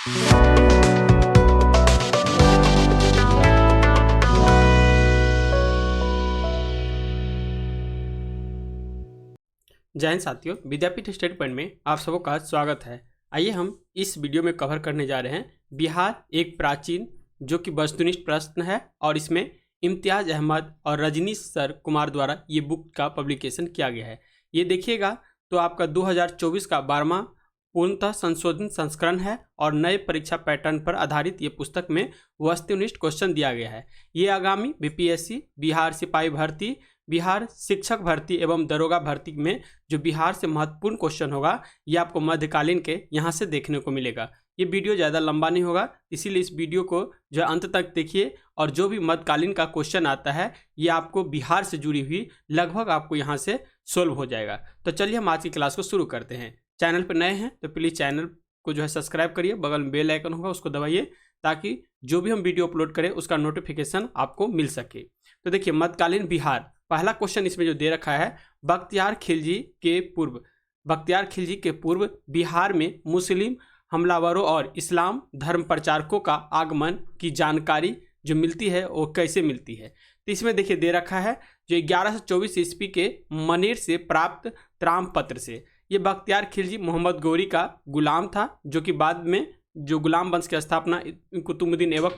जय हिंद साथियों, विद्यापीठ study point में आप सबका स्वागत है। आइए हम इस वीडियो में कवर करने जा रहे हैं बिहार एक प्राचीन जो कि वस्तुनिष्ठ प्रश्न है और इसमें इम्तियाज अहमद और रजनीश सर कुमार द्वारा ये बुक का पब्लिकेशन किया गया है। ये देखिएगा तो आपका 2024 का 12वां पूर्णतः संशोधित संस्करण है और नए परीक्षा पैटर्न पर आधारित ये पुस्तक में वस्तुनिष्ठ क्वेश्चन दिया गया है। ये आगामी बीपीएससी, बिहार सिपाही भर्ती, बिहार शिक्षक भर्ती एवं दरोगा भर्ती में जो बिहार से महत्वपूर्ण क्वेश्चन होगा ये आपको मध्यकालीन के यहाँ से देखने को मिलेगा। ये वीडियो ज़्यादा लंबा नहीं होगा, इसीलिए इस वीडियो को जो अंत तक देखिए और जो भी मध्यकालीन का क्वेश्चन आता है ये आपको बिहार से जुड़ी हुई लगभग आपको यहाँ से सोल्व हो जाएगा। तो चलिए हम आज की क्लास को शुरू करते हैं। चैनल पर नए हैं तो प्लीज़ चैनल को जो है सब्सक्राइब करिए, बगल में बेल आइकन होगा उसको दबाइए ताकि जो भी हम वीडियो अपलोड करें उसका नोटिफिकेशन आपको मिल सके। तो देखिए मध्यकालीन बिहार, पहला क्वेश्चन इसमें जो दे रखा है, बख्तियार खिलजी के पूर्व बिहार में मुस्लिम हमलावरों और इस्लाम धर्म प्रचारकों का आगमन की जानकारी जो मिलती है वो कैसे मिलती है। तो इसमें देखिए दे रखा है जो 1124 ईस्वी के मनेर से प्राप्त त्राम पत्र से। ये बख्तियार खिलजी मोहम्मद गौरी का गुलाम था जो कि बाद में जो गुलाम वंश की स्थापना कुतुबुद्दीन ऐबक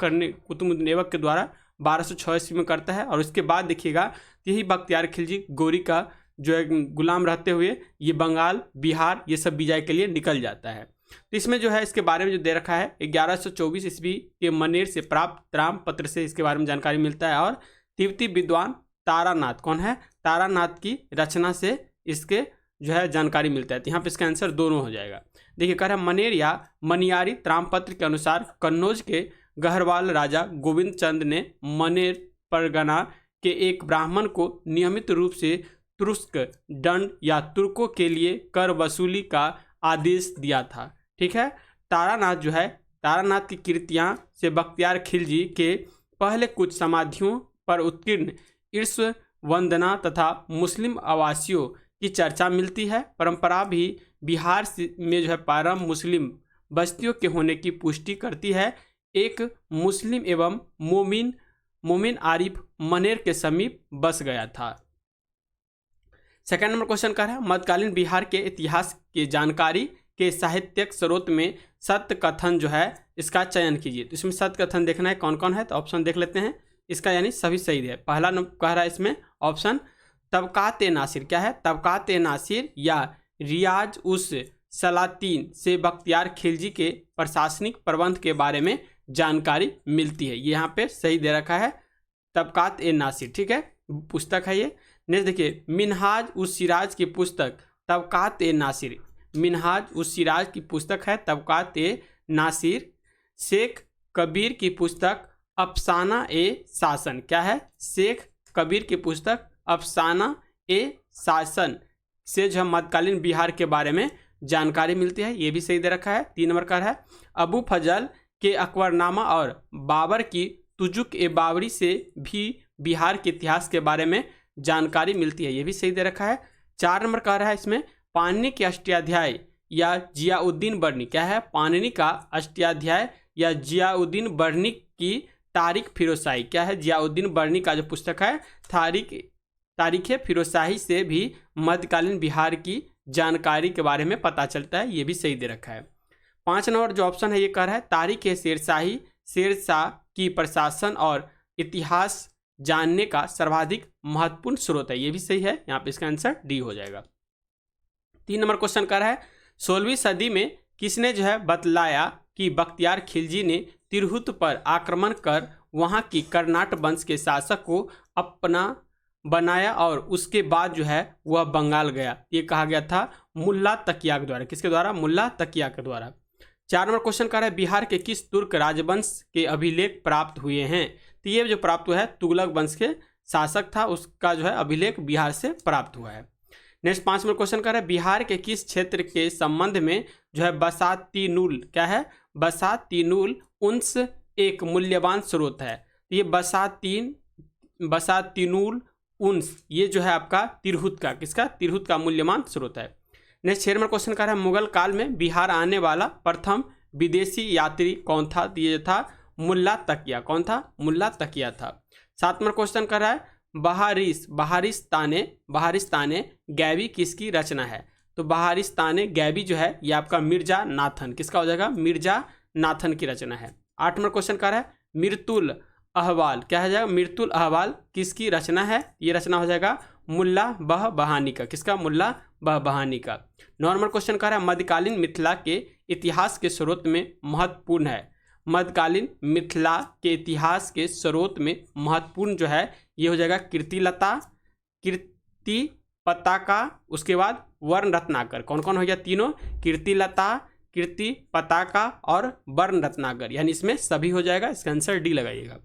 के द्वारा 1206 ईस्वी में करता है। और उसके बाद देखिएगा यही बख्तियार खिलजी गौरी का जो है गुलाम रहते हुए ये बंगाल, बिहार ये सब विजय के लिए निकल जाता है। तो इसमें जो है इसके बारे में जो दे रखा है 1124 ईस्वी के मनेर से प्राप्त त्राम पत्र से इसके बारे में जानकारी मिलता है। और तिब्बती विद्वान तारानाथ, कौन है, तारानाथ की रचना से इसके जो है जानकारी मिलता है। तो यहाँ पे इसका आंसर दोनों हो जाएगा। देखिए कह रहा है मनेर या मनियारी त्रामपत्र के अनुसार कन्नौज के गहरवाल राजा गोविंद चंद ने मनेर परगना के एक ब्राह्मण को नियमित रूप से तुर्क दंड या तुर्कों के लिए कर वसूली का आदेश दिया था। ठीक है, तारानाथ की कृतियाँ से बख्तियार खिलजी के पहले कुछ समाधियों पर उत्कीर्ण ईर्ष वंदना तथा मुस्लिम आवासियों की चर्चा मिलती है। परंपरा भी बिहार में जो है परम मुस्लिम बस्तियों के होने की पुष्टि करती है। एक मुस्लिम एवं मोमिन आरिफ मनेर के समीप बस गया था। सेकंड नंबर क्वेश्चन का है मध्यकालीन बिहार के इतिहास के जानकारी के साहित्यिक स्रोत में सत्य कथन जो है इसका चयन कीजिए। तो इसमें सत्य कथन देखना है कौन कौन है, तो ऑप्शन देख लेते हैं। इसका यानी सभी सही है। पहला नंबर कह रहा है इसमें ऑप्शन तबकात-ए-नासिर, क्या है, तबकात-ए-नासिर या रियाज उस सलातीन से बख्तियार खिलजी के प्रशासनिक प्रबंध के बारे में जानकारी मिलती है। ये यहाँ पे सही दे रखा है तबकात-ए-नासिर। ठीक है, पुस्तक है ये। नेक्स्ट देखिए मिनहाज उस सिराज की पुस्तक तबकात-ए-नासिर, मिनहाज उस सिराज की पुस्तक है तबकात-ए-नासिर। शेख कबीर की पुस्तक अफसाना-ए-शासन, क्या है, शेख कबीर की पुस्तक अफसाना-ए-शासन से जो मध्यकालीन बिहार के बारे में जानकारी मिलती है। ये भी सही दे रखा है। 3 नंबर का है अबू फजल के अकबरनामा और बाबर की तुजुक-ए-बाबरी से भी बिहार के इतिहास के बारे में जानकारी मिलती है। ये भी सही दे रखा है। 4 नंबर का है इसमें पाणिनि के अष्टाध्याय या जियाउद्दीन बर्नी, क्या है, पाणिनि का अष्टाध्याय या जियाउद्दीन बर्नी की तारीख फिरोशाही, क्या है, जियाउद्दीन बर्नी का जो पुस्तक है तारीख फिरोशाही से भी मध्यकालीन बिहार की जानकारी के बारे में पता चलता है। ये भी सही दे रखा है। 5 नंबर जो ऑप्शन है ये कह रहा है तारीख शेरशाही, शेरशाह की प्रशासन और इतिहास जानने का सर्वाधिक महत्वपूर्ण स्रोत है। ये भी सही है। यहाँ पे इसका आंसर डी हो जाएगा। 3 नंबर क्वेश्चन कर रहा है 16वीं सदी में किसने जो है बतलाया कि बख्तियार खिलजी ने तिरहुत पर आक्रमण कर वहाँ की कर्नाट वंश के शासक को अपना बनाया और उसके बाद जो है वह बंगाल गया। ये कहा गया था मुल्ला तकिया के द्वारा। किसके द्वारा, मुल्ला तकिया के द्वारा। 4 नंबर क्वेश्चन कर रहा है बिहार के किस तुर्क राजवंश के अभिलेख प्राप्त हुए हैं। तो ये जो प्राप्त हुआ है तुगलक वंश के शासक था, उसका जो है अभिलेख बिहार से प्राप्त हुआ है। नेक्स्ट 5 नंबर क्वेश्चन कर रहा है बिहार के किस क्षेत्र के संबंध में जो है बसातीनुल, क्या है, बसातीनुल उन्स एक मूल्यवान स्रोत है। तो ये बसातीनुल उन्स ये जो है आपका तिरहुत का, किसका, तिरहुत का मूल्यवान स्रोत है। नेक्स्ट 6 नंबर क्वेश्चन कर रहा है मुगल काल में बिहार आने वाला प्रथम विदेशी यात्री कौन था? तो ये था मुल्ला तकिया। कौन था? मुल्ला तकिया था। 7 नंबर क्वेश्चन कर रहा है बहारिस्ताने गैबी किसकी रचना है? तो बहारिस्ताने गैबी जो है ये आपका मिर्जा नाथन, किसका हो जाएगा? मिर्जा नाथन की रचना है। 8 नंबर क्वेश्चन कर रहा है मिर्तुल अहवाल, क्या हो जाएगा? मिर्तुल अहवाल किसकी रचना है? ये रचना हो जाएगा मुल्ला बहबहानी का। किसका? मुल्ला बहबहानी का। 9 नंबर क्वेश्चन कर रहा है मध्यकालीन मिथिला के इतिहास के स्रोत में महत्वपूर्ण है। मध्यकालीन मिथिला के इतिहास के स्रोत में महत्वपूर्ण जो है ये हो जाएगा कीर्तिलता, कीर्ति पताका, उसके बाद वर्ण रत्नाकर। कौन कौन हो गया? तीनों, कीर्तिलता, कीर्ति पताका और वर्ण रत्नाकर, यानी इसमें सभी हो जाएगा। इसका आंसर डी लगाइएगा।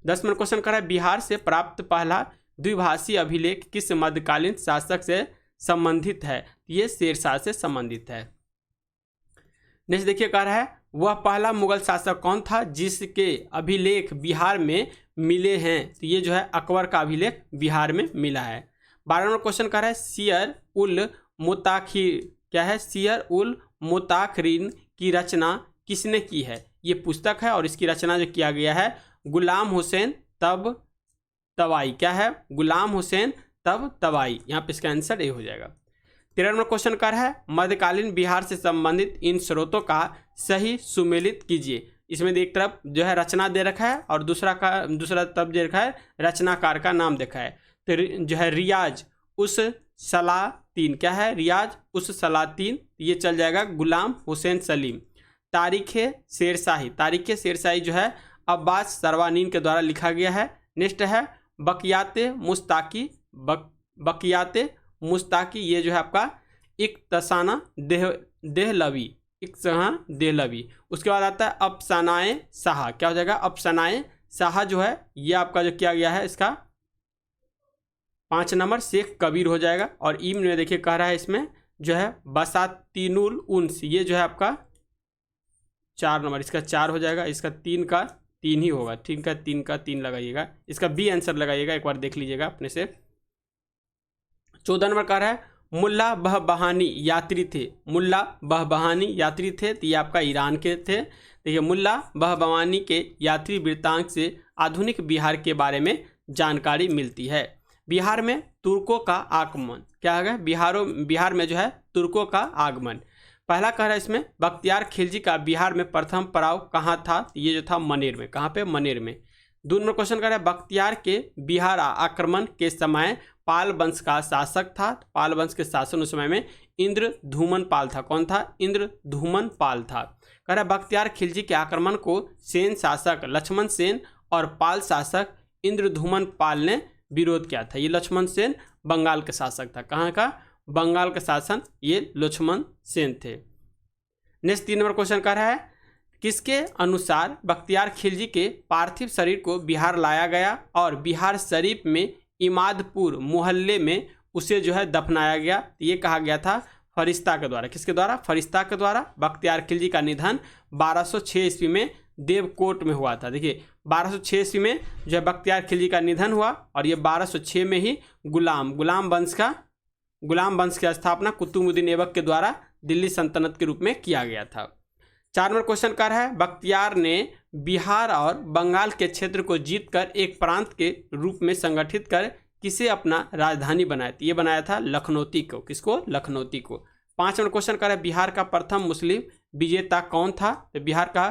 10 नंबर क्वेश्चन कर रहा है बिहार से प्राप्त पहला द्विभाषी अभिलेख किस मध्यकालीन शासक से संबंधित है? ये शेरशाह से संबंधित है। नेक्स्ट देखिए कह रहा है वह पहला मुगल शासक कौन था जिसके अभिलेख बिहार में मिले हैं? तो ये जो है अकबर का अभिलेख बिहार में मिला है। 12 नंबर क्वेश्चन कह रहा है सियर उल मुताखिर, क्या है? सियर उल मुताखरीन की रचना किसने की है? ये पुस्तक है और इसकी रचना जो किया गया है गुलाम हुसैन तब तवाई। क्या है? गुलाम हुसैन तब तवाई। यहाँ पे इसका आंसर ए हो जाएगा। 13 नंबर क्वेश्चन कर है मध्यकालीन बिहार से संबंधित इन स्रोतों का सही सुमेलित कीजिए। इसमें एक तरफ जो है रचना दे रखा है और दूसरा तरफ दे रखा है रचनाकार का नाम देखा है। तो जो है रियाज उस सलातीन, क्या है? रियाज उस सलातीन, ये चल जाएगा गुलाम हुसैन सलीम। तारीख़ शेरशाही जो है अब्बास सरवानीन के द्वारा लिखा गया है। नेक्स्ट है बकियाते मुस्ताकी, ये जो है आपका इक्तसाना देहलवी। उसके बाद आता है अफसानाए शाह, क्या हो जाएगा? अफसानाए शाह जो है ये आपका जो किया गया है इसका 5 नंबर शेख कबीर हो जाएगा। और इम में देखिए कह रहा है इसमें जो है बसातीनुल उन्स, ये जो है आपका 4 नंबर, इसका 4 हो जाएगा। इसका 3 का 3 ही होगा, ठीक है? 3 का 3 लगाइएगा। इसका बी आंसर लगाइएगा, एक बार देख लीजिएगा अपने से। 14 नंबर कह रहा है मुल्ला बहबहानी यात्री थे। मुल्ला बहबहानी यात्री थे तो ये आपका ईरान के थे। देखिए मुल्ला बहबहानी के यात्री वृत्तांत से आधुनिक बिहार के बारे में जानकारी मिलती है। बिहार में तुर्कों का आगमन, क्या है? बिहार में जो है तुर्कों का आगमन। पहला कह रहा है इसमें बख्तियार खिलजी का बिहार में प्रथम पड़ाव कहाँ था? ये जो था मनेर में। कहाँ पे? मनेर में। 2 नंबर क्वेश्चन कर रहा है बख्तियार के बिहार आक्रमण के समय पाल वंश का शासक था। पाल वंश के शासन उस समय में इंद्रधूमन पाल था। कौन था? इंद्रधूमन पाल था। कह रहा है बख्तियार खिलजी के आक्रमण को सेन शासक लक्ष्मण सेन और पाल शासक इंद्रधूमन पाल ने विरोध किया था। ये लक्ष्मण सेन बंगाल के शासक था। कहाँ का? बंगाल का शासन ये लक्ष्मण सेन थे। नेक्स्ट 3 नंबर क्वेश्चन कर रहा है किसके अनुसार बख्तियार खिलजी के पार्थिव शरीर को बिहार लाया गया और बिहार शरीफ में इमादपुर मोहल्ले में उसे जो है दफनाया गया? ये कहा गया था फरिश्ता के द्वारा। किसके द्वारा? फरिश्ता के द्वारा। बख्तियार खिलजी का निधन 1206 ईस्वी में देवकोट में हुआ था। देखिए 1206 ईस्वी में जो है बख्तियार खिलजी का निधन हुआ और ये 1206 में ही गुलाम वंश की स्थापना कुतुबुद्दीन ऐबक के द्वारा दिल्ली सल्तनत के रूप में किया गया था। 4 नंबर क्वेश्चन कर रहा है बख्तियार ने बिहार और बंगाल के क्षेत्र को जीतकर एक प्रांत के रूप में संगठित कर किसे अपना राजधानी बनाया? ये बनाया था लखनौती को। किसको? लखनौती को। 5 नंबर क्वेश्चन कर रहा है बिहार का प्रथम मुस्लिम विजेता कौन था? तो बिहार का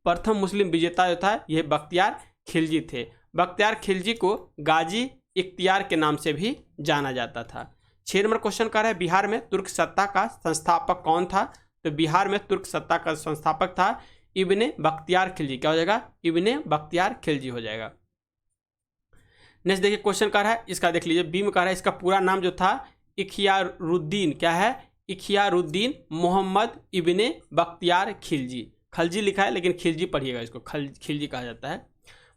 प्रथम मुस्लिम विजेता जो था ये बख्तियार खिलजी थे। बख्तियार खिलजी को गाजी इख्तियार के नाम से भी जाना जाता था। 6 नंबर क्वेश्चन कर रहा है बिहार में तुर्क सत्ता का संस्थापक कौन था? तो बिहार में तुर्क सत्ता का संस्थापक था इब्ने बख्तियार खिलजी। क्या हो जाएगा? इब्ने बख्तियार खिलजी हो जाएगा। नेक्स्ट देखिए क्वेश्चन कर रहा है इसका देख लीजिए बी में कह रहा है इसका पूरा नाम जो था इख्तियारुद्दीन, क्या है? इख्तियारुद्दीन मोहम्मद इब्ने बख्तियार खिलजी। खलजी लिखा है लेकिन खिलजी पढ़िएगा, इसको खिलजी कहा जाता है।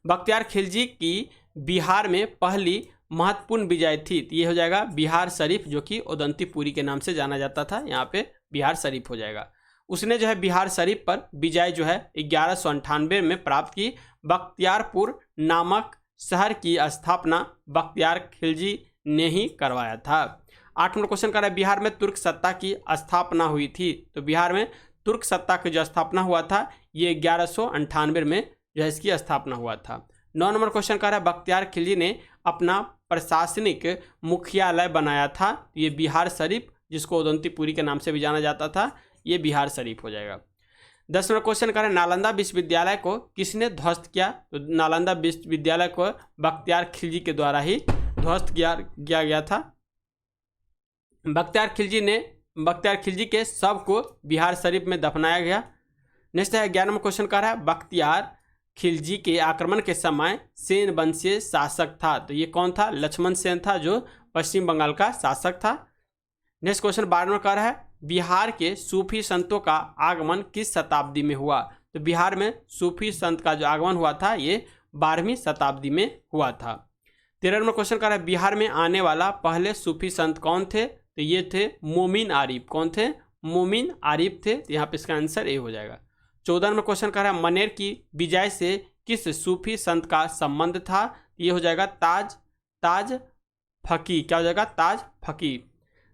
बख्तियार खिलजी की बिहार में पहली महत्वपूर्ण विजय थी। ये हो जाएगा बिहार शरीफ, जो कि उदंतीपुरी के नाम से जाना जाता था। यहाँ पे बिहार शरीफ हो जाएगा। उसने जो है बिहार शरीफ पर विजय जो है 1198 में प्राप्त की। बख्तियारपुर नामक शहर की स्थापना बख्तियार खिलजी ने ही करवाया था। 8 नंबर क्वेश्चन कर रहा है बिहार में तुर्क सत्ता की स्थापना हुई थी। तो बिहार में तुर्क सत्ता की जो स्थापना हुआ था ये 1198 में जो है इसकी स्थापना हुआ था। 9 नंबर क्वेश्चन कह रहा है बख्तियार खिलजी ने अपना प्रशासनिक मुख्यालय बनाया था, ये बिहार शरीफ, जिसको उदंतीपुरी के नाम से भी जाना जाता था, ये बिहार शरीफ हो जाएगा। 10 नंबर क्वेश्चन कह रहे हैं नालंदा विश्वविद्यालय को किसने ध्वस्त किया? तो नालंदा विश्वविद्यालय को बख्तियार खिलजी के द्वारा ही ध्वस्त किया गया था। बख्तियार खिलजी के शव को बिहार शरीफ में दफनाया गया। नेक्स्ट है 11 नंबर क्वेश्चन कह रहा है बख्तियार खिलजी के आक्रमण के समय सेन वंशीय शासक था, तो ये कौन था? लक्ष्मण सेन था, जो पश्चिम बंगाल का शासक था। नेक्स्ट क्वेश्चन 12 नंबर कह रहा है बिहार के सूफी संतों का आगमन किस शताब्दी में हुआ? तो बिहार में सूफी संत का जो आगमन हुआ था ये 12वीं शताब्दी में हुआ था। 13 नंबर क्वेश्चन कह रहा है बिहार में आने वाला पहले सूफी संत कौन थे? तो ये थे मोमिन आरिफ। कौन थे? मोमिन आरिफ थे। तो यहाँ पे इसका आंसर ए हो जाएगा। 14 नंबर क्वेश्चन कह रहा है मनेर की विजय से किस सूफी संत का संबंध था? ये हो जाएगा ताज फकी। क्या हो जाएगा? ताज फकी।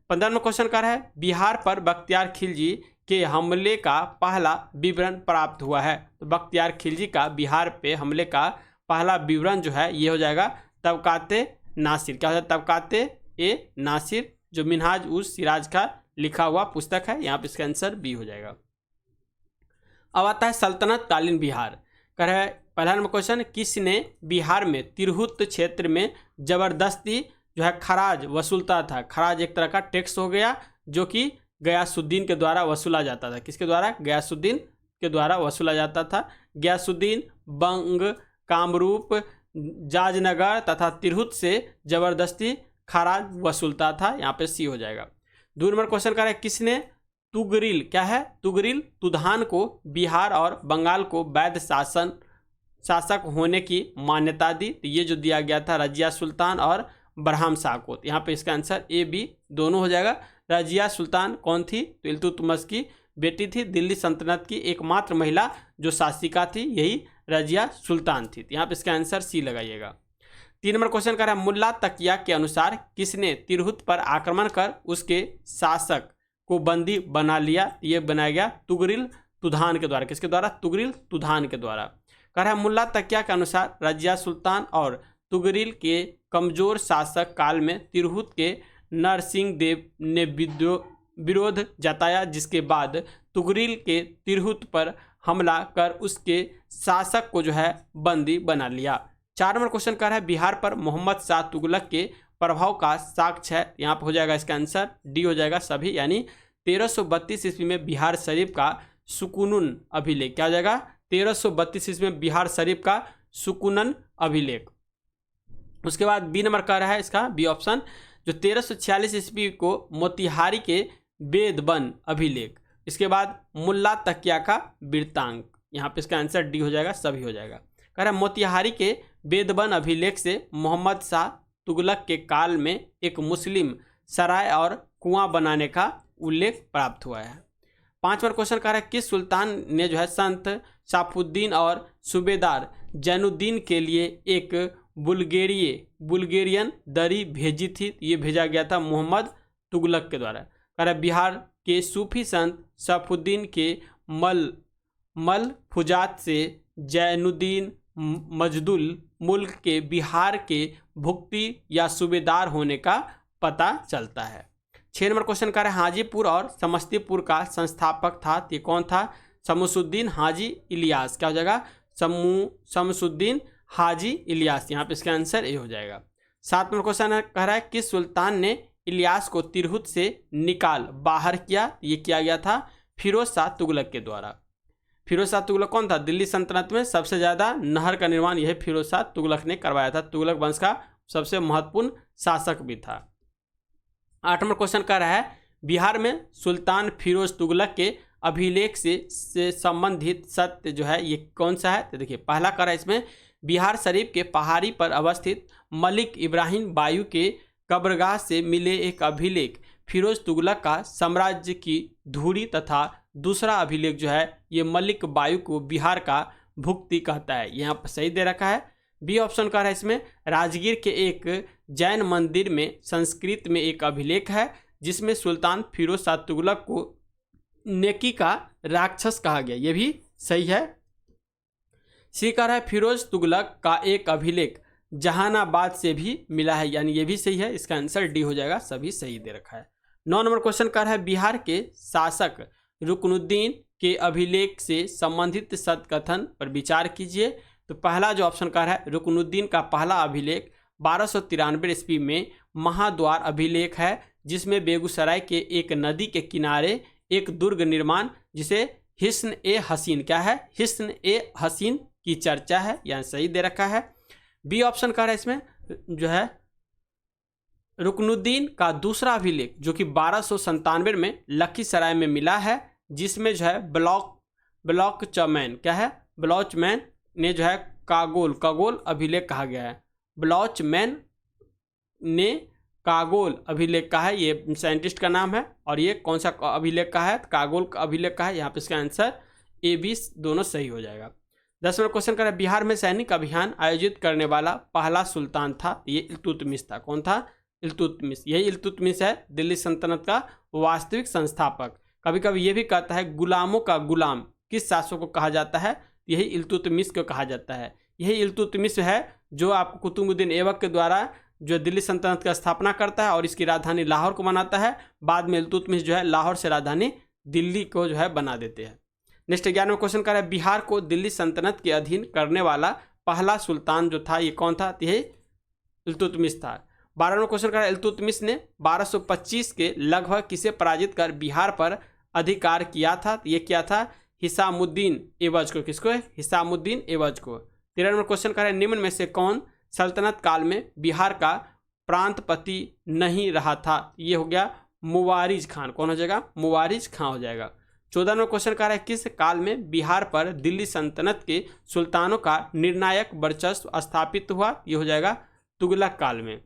15 नंबर क्वेश्चन कह रहा है बिहार पर बख्तियार खिलजी के हमले का पहला विवरण प्राप्त हुआ है। तो बख्तियार खिलजी का बिहार पे हमले का पहला विवरण जो है ये हो जाएगा तबकाते नासिर। क्या हो जाएगा? तबकाते ए नासिर, जो मिनहाज उस सिराज का लिखा हुआ पुस्तक है। यहाँ पे इसका आंसर बी हो जाएगा। अब आता है सल्तनत कालीन बिहार। कह रहा है पहला नंबर क्वेश्चन किसने बिहार में तिरहुत क्षेत्र में जबरदस्ती जो है खराज वसूलता था? खराज एक तरह का टैक्स हो गया जो कि गयासुद्दीन के द्वारा वसूला जाता था। किसके द्वारा? गयासुद्दीन के द्वारा वसूला जाता था। गयासुद्दीन बंग, कामरूप, जाजनगर तथा तिरहुत से जबरदस्ती खराज वसूलता था। यहाँ पे सी हो जाएगा। 2 नंबर क्वेश्चन कह रहा है किसने तुगरिल, क्या है? तुगरिल तुधान को बिहार और बंगाल को वैध शासक होने की मान्यता दी? तो ये जो दिया गया था रजिया सुल्तान और बरहम शाह को। यहाँ पे इसका आंसर ए बी दोनों हो जाएगा। रजिया सुल्तान कौन थी? तो इल्तुतमिश की बेटी थी। दिल्ली सल्तनत की एकमात्र महिला जो शासिका थी यही रजिया सुल्तान थी। यहाँ पे इसका आंसर सी लगाइएगा। 3 नंबर क्वेश्चन कर रहा है मुल्ला तकिया के अनुसार किसने तिरहुत पर आक्रमण कर उसके शासक को बंदी बना लिया? ये बनाया गया तुगरिल तुधान के द्वारा। किसके द्वारा? तुगरिल तुधान के द्वारा। कह रहा है मुल्ला तकिया के अनुसार रजिया सुल्तान और तुगरिल के कमजोर शासक काल में तिरहुत के नरसिंह देव ने विरोध जताया, जिसके बाद तुगरिल के तिरहुत पर हमला कर उसके शासक को जो है बंदी बना लिया। 4 नंबर क्वेश्चन कर रहा है बिहार पर मोहम्मद शाह तुगलक के प्रभाव का साक्ष्य है। यहाँ पर हो जाएगा इसका आंसर डी हो जाएगा सभी, यानी 1332 ईस्वी में बिहार शरीफ का सुकुनन अभिलेख। क्या हो जाएगा? 1332 ईस्वी में बिहार शरीफ का सुकुनन अभिलेख। उसके बाद बी नंबर कह रहा है इसका बी ऑप्शन जो 1346 ईस्वी को मोतिहारी के वेदबन अभिलेख। इसके बाद मुल्ला तकिया का वृत्तांत। यहाँ पे इसका आंसर डी हो जाएगा सभी हो जाएगा। कह रहा है मोतिहारी के वेदबन अभिलेख से मोहम्मद शाह तुगलक के काल में एक मुस्लिम सराय और कुआं बनाने का उल्लेख प्राप्त हुआ है। 5 नंबर क्वेश्चन कह रहा है किस सुल्तान ने जो है संत साफुद्दीन और सूबेदार जैनुद्दीन के लिए एक बुल्गेरियन दरी भेजी थी? ये भेजा गया था मोहम्मद तुगलक के द्वारा। कह रहा है बिहार के सूफी संत सैफुद्दीन के मलफुजात से जैनुद्दीन मजदुल मुल्क के बिहार के भुक्ति या सूबेदार होने का पता चलता है। 6 नंबर क्वेश्चन कह रहा है हाजीपुर और समस्तीपुर का संस्थापक था, ये कौन था? शमसुद्दीन हाजी इलियास। क्या हो जाएगा? शमसुद्दीन हाजी इलियास। यहाँ पे इसका आंसर ए हो जाएगा। 7 नंबर क्वेश्चन कह रहा है किस सुल्तान ने इलियास को तिरहुत से निकाल बाहर किया? ये किया गया था फिरोज शाह तुगलक के द्वारा। फिरोज शाह तुगलक कौन था? दिल्ली सल्तनत में सबसे ज़्यादा नहर का निर्माण यह फिरोज शाह तुगलक ने करवाया था। तुगलक वंश का सबसे महत्वपूर्ण शासक भी था। 8 नंबर क्वेश्चन कह रहा है बिहार में सुल्तान फिरोज तुगलक के अभिलेख से संबंधित सत्य जो है ये कौन सा है? तो देखिए पहला कह रहा है इसमें बिहार शरीफ के पहाड़ी पर अवस्थित मलिक इब्राहिम बायू के कब्रगाह से मिले एक अभिलेख फिरोज तुगलक का साम्राज्य की धुरी तथा दूसरा अभिलेख जो है ये मलिक बायू को बिहार का भुक्ति कहता है। यहाँ पर सही दे रखा है। बी ऑप्शन कह रहा है इसमें राजगीर के एक जैन मंदिर में संस्कृत में एक अभिलेख है जिसमें सुल्तान फिरोज शाह तुगलक को नेकी का राक्षस कहा गया, ये भी सही है। सी कह रहा है फिरोज तुगलक का एक अभिलेख जहानाबाद से भी मिला है, यानी ये भी सही है। इसका आंसर डी हो जाएगा, सभी सही दे रखा है। 9 नंबर क्वेश्चन कह रहा है बिहार के शासक रुकनुद्दीन के अभिलेख से संबंधित सत्कथन पर विचार कीजिए। तो पहला जो ऑप्शन कह रहा है रुकनुद्दीन का पहला अभिलेख 1293 ईस्वी में महाद्वार अभिलेख है, जिसमें बेगूसराय के एक नदी के किनारे एक दुर्ग निर्माण जिसे हिस्न ए हसीन, क्या है, हिस्न ए हसीन की चर्चा है, यहाँ सही दे रखा है। बी ऑप्शन कह रहा है इसमें जो है रुकनुद्दीन का दूसरा अभिलेख जो कि 1297 में लखीसराय में मिला है, जिसमें जो है ब्लॉचमैन, क्या है, ब्लॉचमैन ने जो है कागोल अभिलेख कहा गया है। ब्लॉचमैन ने कागोल अभिलेख का है, ये साइंटिस्ट का नाम है। और ये कौन सा अभिलेख का है, कागोल का अभिलेख का है। यहाँ पे इसका आंसर ए बी दोनों सही हो जाएगा। 10 नंबर क्वेश्चन कर रहा है बिहार में सैनिक अभियान आयोजित करने वाला पहला सुल्तान था, ये इल्तुतमिश था। कौन था, इल्तुतमिश। यही इल्तुतमिश है दिल्ली सल्तनत का वास्तविक संस्थापक। कभी कभी ये भी कहता है गुलामों का गुलाम किस शासक को कहा जाता है, यही इल्तुतमिश को कहा जाता है। यही इल्तुतमिश है जो आपको कुतुबुद्दीन ऐबक के द्वारा जो दिल्ली सल्तनत का स्थापना करता है और इसकी राजधानी लाहौर को बनाता है। बाद में इल्तुतमिश जो है लाहौर से राजधानी दिल्ली को जो है बना देते हैं। नेक्स्ट 11वां क्वेश्चन कर रहा है बिहार को दिल्ली सल्तनत के अधीन करने वाला पहला सुल्तान जो था ये कौन था, यही इल्तुतमिश था। 12वां क्वेश्चन कर रहा है इल्तुतमिश ने 1225 के लगभग किसे पराजित कर बिहार पर अधिकार किया था, ये क्या था, हिसामुद्दीन ऐबज को। किसको, हिसामुद्दीन ऐबज को। 13वां क्वेश्चन कर रहा है निम्न में से कौन सल्तनत काल में बिहार का प्रांतपति नहीं रहा था, ये हो गया मुवारिज खान। कौन हो जाएगा, मुवारिज खान हो जाएगा। 14वां क्वेश्चन कह रहा है किस काल में बिहार पर दिल्ली सल्तनत के सुल्तानों का निर्णायक वर्चस्व स्थापित हुआ, ये हो जाएगा तुगलक काल में।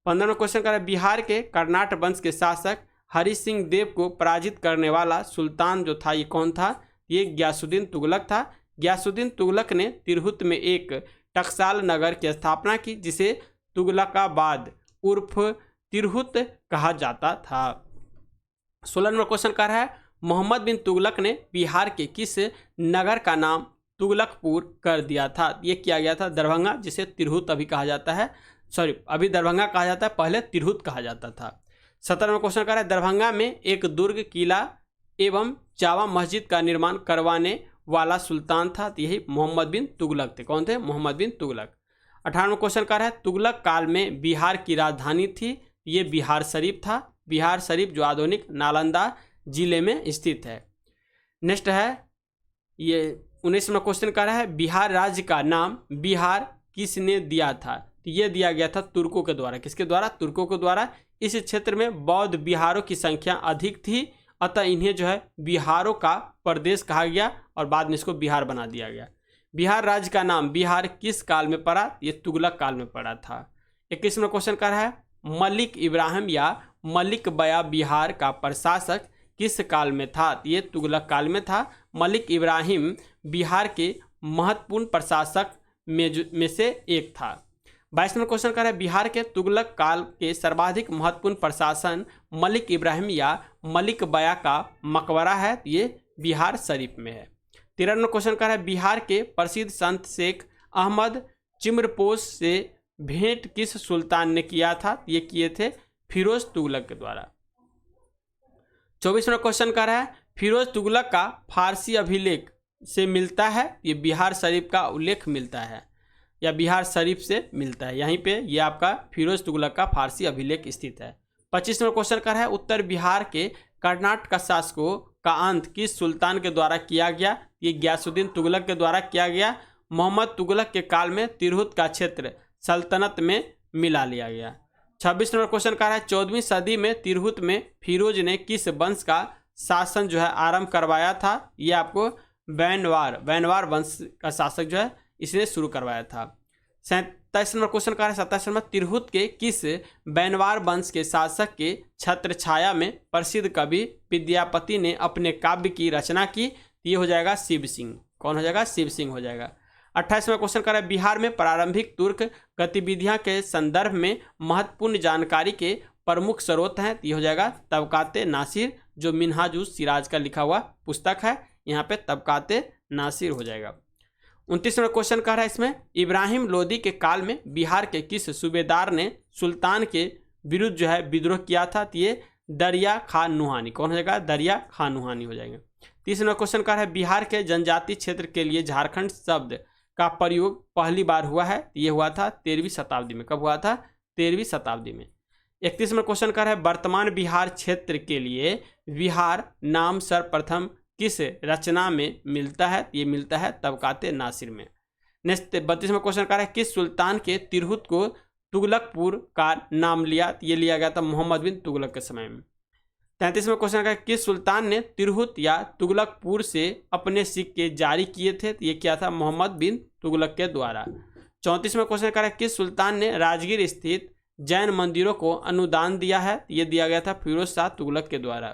15वां क्वेश्चन कह रहा है बिहार के कर्नाट वंश के शासक हरि सिंह देव को पराजित करने वाला सुल्तान जो था ये कौन था, ये गयासुद्दीन तुगलक था। गयासुद्दीन तुगलक ने तिरहुत में एक टकसाल नगर की स्थापना की, जिसे तुगलकाबाद उर्फ तिरहुत कहा जाता था। 16वां क्वेश्चन कर रहा है मोहम्मद बिन तुगलक ने बिहार के किस नगर का नाम तुगलकपुर कर दिया था, ये किया गया था दरभंगा, जिसे तिरहुत अभी कहा जाता है, अभी दरभंगा कहा जाता है, पहले तिरहुत कहा जाता था। 17वां क्वेश्चन कर रहा है दरभंगा में एक दुर्ग, किला एवं जामा मस्जिद का निर्माण करवाने वाला सुल्तान था, यही मोहम्मद बिन तुगलक थे। कौन थे, मोहम्मद बिन तुगलक। 18वां क्वेश्चन कर रहा है तुगलक काल में बिहार की राजधानी थी, ये बिहार शरीफ था। बिहार शरीफ जो आधुनिक नालंदा जिले में स्थित है। नेक्स्ट है ये 19वां क्वेश्चन कर रहा है बिहार राज्य का नाम बिहार किसने दिया था, तो ये दिया गया था तुर्कों के द्वारा। किसके द्वारा, तुर्कों के द्वारा। इस क्षेत्र में बौद्ध बिहारों की संख्या अधिक थी, अतः इन्हें जो है बिहारों का प्रदेश कहा गया और बाद में इसको बिहार बना दिया गया। बिहार राज्य का नाम बिहार किस काल में पड़ा, ये तुगलक काल में पड़ा था। 21वां क्वेश्चन कर रहा है मलिक इब्राहिम या मलिक बया बिहार का प्रशासक किस काल में था, ये तुगलक काल में था। मलिक इब्राहिम बिहार के महत्वपूर्ण प्रशासक में से एक था। 22वां क्वेश्चन कर रहा है बिहार के तुगलक काल के सर्वाधिक महत्वपूर्ण प्रशासन मलिक इब्राहिम या मलिक बया का मकबरा है, ये बिहार शरीफ में है। 13वां क्वेश्चन कर रहा है बिहार के प्रसिद्ध संत शेख अहमद चिम्रपोश से भेंट किस सुल्तान ने किया था, ये किए थे फिरोज तुगलक के द्वारा। 24वां क्वेश्चन कर रहा है फिरोज तुगलक का फारसी अभिलेख से मिलता है, ये बिहार शरीफ का उल्लेख मिलता है या बिहार शरीफ से मिलता है, यहीं पे ये आपका फिरोज तुगलक का फारसी अभिलेख स्थित है। 25वां क्वेश्चन कर रहा है उत्तर बिहार के कर्नाटक शासकों का अंत किस सुल्तान के द्वारा किया गया, ये गयासुद्दीन तुगलक के द्वारा किया गया। मोहम्मद तुगलक के काल में तिरहुत का क्षेत्र सल्तनत में मिला लिया गया। 26वां क्वेश्चन कर रहा है 14वीं सदी में तिरहुत में फिरोज ने किस वंश का शासन जो है आरंभ करवाया था, ये आपको वैनवार वंश का शासक जो है इसने शुरू करवाया था। 27वां क्वेश्चन कर रहा है 27वां तिरहुत के किस वैनवार वंश के शासक के छत्र छाया में प्रसिद्ध कवि विद्यापति ने अपने काव्य की रचना की, ये हो जाएगा शिव सिंह। कौन हो जाएगा, शिव सिंह हो जाएगा। 28वां क्वेश्चन कर रहा है बिहार में प्रारंभिक तुर्क गतिविधियां के संदर्भ में महत्वपूर्ण जानकारी के प्रमुख स्रोत हैं, ये हो जाएगा तबकाते नासिर, जो मिनहाजुस सिराज का लिखा हुआ पुस्तक है, यहाँ पे तबकाते नासिर हो जाएगा। 29वां क्वेश्चन कह रहा है इसमें, इब्राहिम लोदी के काल में बिहार के किस सूबेदार ने सुल्तान के विरुद्ध जो है विद्रोह किया था? तो ये दरिया खान नुहानी। कौन हो जाएगा? दरिया खान नुहानी हो जाएगा। 30वां क्वेश्चन कह रहा है, बिहार के जनजातीय क्षेत्र के लिए झारखंड शब्द का प्रयोग पहली बार हुआ है? ये हुआ था 13वीं शताब्दी में। कब हुआ था? 13वीं शताब्दी में। 31वां क्वेश्चन कह रहा है, वर्तमान बिहार क्षेत्र के लिए बिहार नाम सर्वप्रथम किस रचना में मिलता है? ये मिलता है तबकाते नासिर में। नेक्स्ट 32वां क्वेश्चन कह रहा है, किस सुल्तान के तिरहुत को तुगलकपुर का नाम लिया? ये लिया गया था मोहम्मद बिन तुगलक के समय में। 33वां क्वेश्चन कह रहा है, किस सुल्तान ने तिरहुत या तुगलकपुर से अपने सिक्के जारी किए थे? ये क्या था? मोहम्मद बिन तुगलक के द्वारा। 34वां क्वेश्चन कह रहा है, किस सुल्तान ने राजगीर स्थित जैन मंदिरों को अनुदान दिया है? ये दिया गया था फिरोज शाह तुगलक के द्वारा।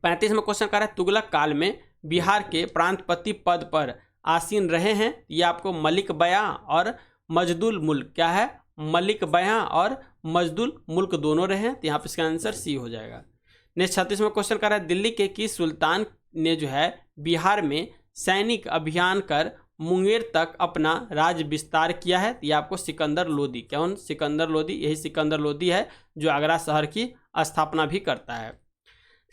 35वां क्वेश्चन कह रहा है, तुगलक काल में बिहार के प्रांतपति पद पर आसीन रहे हैं? ये आपको मलिक बयां और मजदुल मुल्क, क्या है? मलिक बयां और मजदुल मुल्क दोनों रहे हैं, तो यहाँ पे इसका आंसर सी हो जाएगा। नेक्स्ट 36वां क्वेश्चन कह रहा है, दिल्ली के किस सुल्तान ने जो है बिहार में सैनिक अभियान कर मुंगेर तक अपना राज विस्तार किया है? ये आपको सिकंदर लोदी। कौन? सिकंदर लोदी। यही सिकंदर लोदी है जो आगरा शहर की स्थापना भी करता है।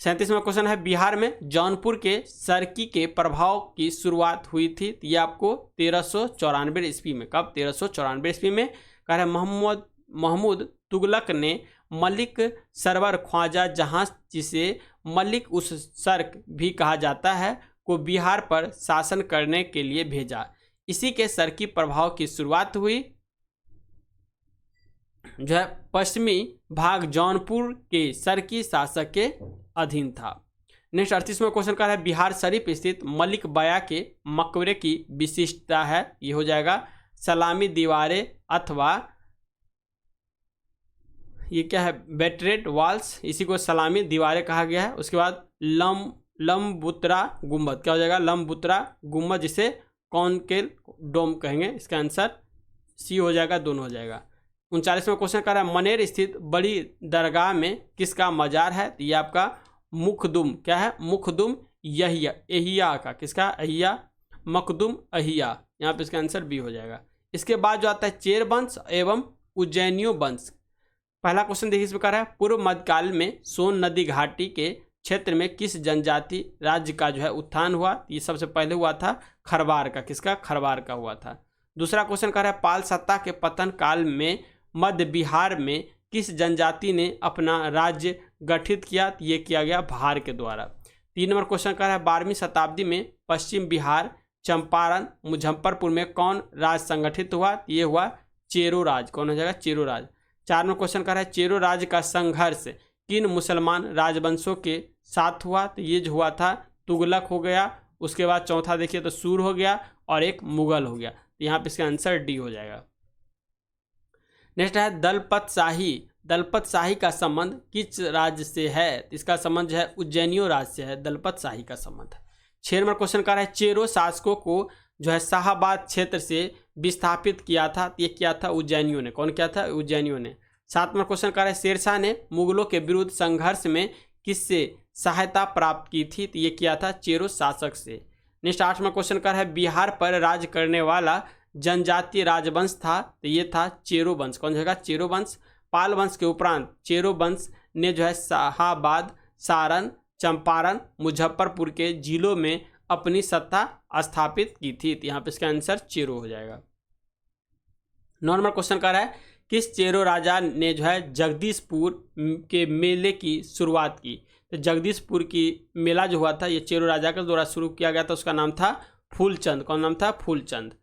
37वां क्वेश्चन है, बिहार में जौनपुर के सरकी के प्रभाव की शुरुआत हुई थी? ये आपको 1394 ईस्वी में। कब? 1394 ईस्वी में। कह रहे महमूद तुगलक ने मलिक सरवर ख्वाजा जहां, जिसे मलिक उस सर्क भी कहा जाता है, को बिहार पर शासन करने के लिए भेजा। इसी के सरकी प्रभाव की शुरुआत हुई जो है पश्चिमी भाग जौनपुर के सरकी शासक के अधीन था। नेक्स्ट 38वां क्वेश्चन का है, बिहार शरीफ स्थित मलिक बया के मकबरे की विशिष्टता है? ये हो जाएगा सलामी दीवारें अथवा ये क्या है? बैटरेड वॉल्स, इसी को सलामी दीवारें कहा गया है। उसके बाद लम्बुत्रा गुम्बद, क्या हो जाएगा? लम्बुत्रा गुम्बद, जिसे कॉनकेव डोम कहेंगे। इसका आंसर सी हो जाएगा, दोनों हो जाएगा। 39वां क्वेश्चन कर रहा है, मनेर स्थित बड़ी दरगाह में किसका मजार है? ये आपका मुखदुम, क्या है? मुखदुम एहिया का। किसका? अहिया, मखदुम अहिया। यहाँ पे इसका आंसर बी हो जाएगा। इसके बाद जो आता है चेर वंश एवं उज्जैनियों वंश। पहला क्वेश्चन देखिए इस प्रकार है, पूर्व मध्यकाल में सोन नदी घाटी के क्षेत्र में किस जनजाति राज्य का जो है उत्थान हुआ? ये सबसे पहले हुआ था खरवार का। किसका? खरवार का हुआ था। दूसरा क्वेश्चन कह रहा है, पाल सत्ता के पतन काल में मध्य बिहार में किस जनजाति ने अपना राज्य गठित किया? ये किया गया भार के द्वारा। 3 नंबर क्वेश्चन कह रहा है, 12वीं शताब्दी में पश्चिम बिहार, चंपारण, मुजफ्फरपुर में कौन राज संगठित हुआ? ये हुआ चेरो राज। कौन हो जाएगा? चेरो राज। 4 नंबर क्वेश्चन कह रहा है, चेरो राज का संघर्ष किन मुसलमान राजवंशों के साथ हुआ? तो ये जो हुआ था तुगलक हो गया। उसके बाद चौथा देखिए तो सूर हो गया और एक मुगल हो गया। तो यहाँ पे इसका आंसर डी हो जाएगा। नेक्स्ट है दलपत शाही। दलपत शाही का संबंध किस राज्य से है? इसका संबंध जो है उज्जैनियों राज्य से है, दलपत शाही का संबंध। 6 नंबर क्वेश्चन कह रहा है, चेरो शासकों को जो है शाहाबाद क्षेत्र से विस्थापित किया था? ये किया था उज्जैनियों ने। कौन किया था? उज्जैनियों ने। 7 नंबर क्वेश्चन कह रहा है, शेरशाह ने मुगलों के विरुद्ध संघर्ष में किससे सहायता प्राप्त की थी? तो ये किया था चेरो शासक से। नेक्स्ट 8वां क्वेश्चन कह रहा है, बिहार पर राज करने वाला जनजातीय राजवंश था? तो ये था चेरो वंश। कौन होगा? चेरो वंश। पाल वंश के उपरांत चेरो वंश ने जो है शाहाबाद, सारण, चंपारण, मुजफ्फरपुर के जिलों में अपनी सत्ता स्थापित की थी। तो यहाँ पे इसका आंसर चेरो हो जाएगा। 9 नंबर क्वेश्चन कह रहा है, किस चेरो राजा ने जो है जगदीशपुर के मेले की शुरुआत की? तो जगदीशपुर की मेला जो हुआ था ये चेरो राजा के द्वारा शुरू किया गया था। उसका नाम था फूलचंद। कौन नाम था? फूलचंद।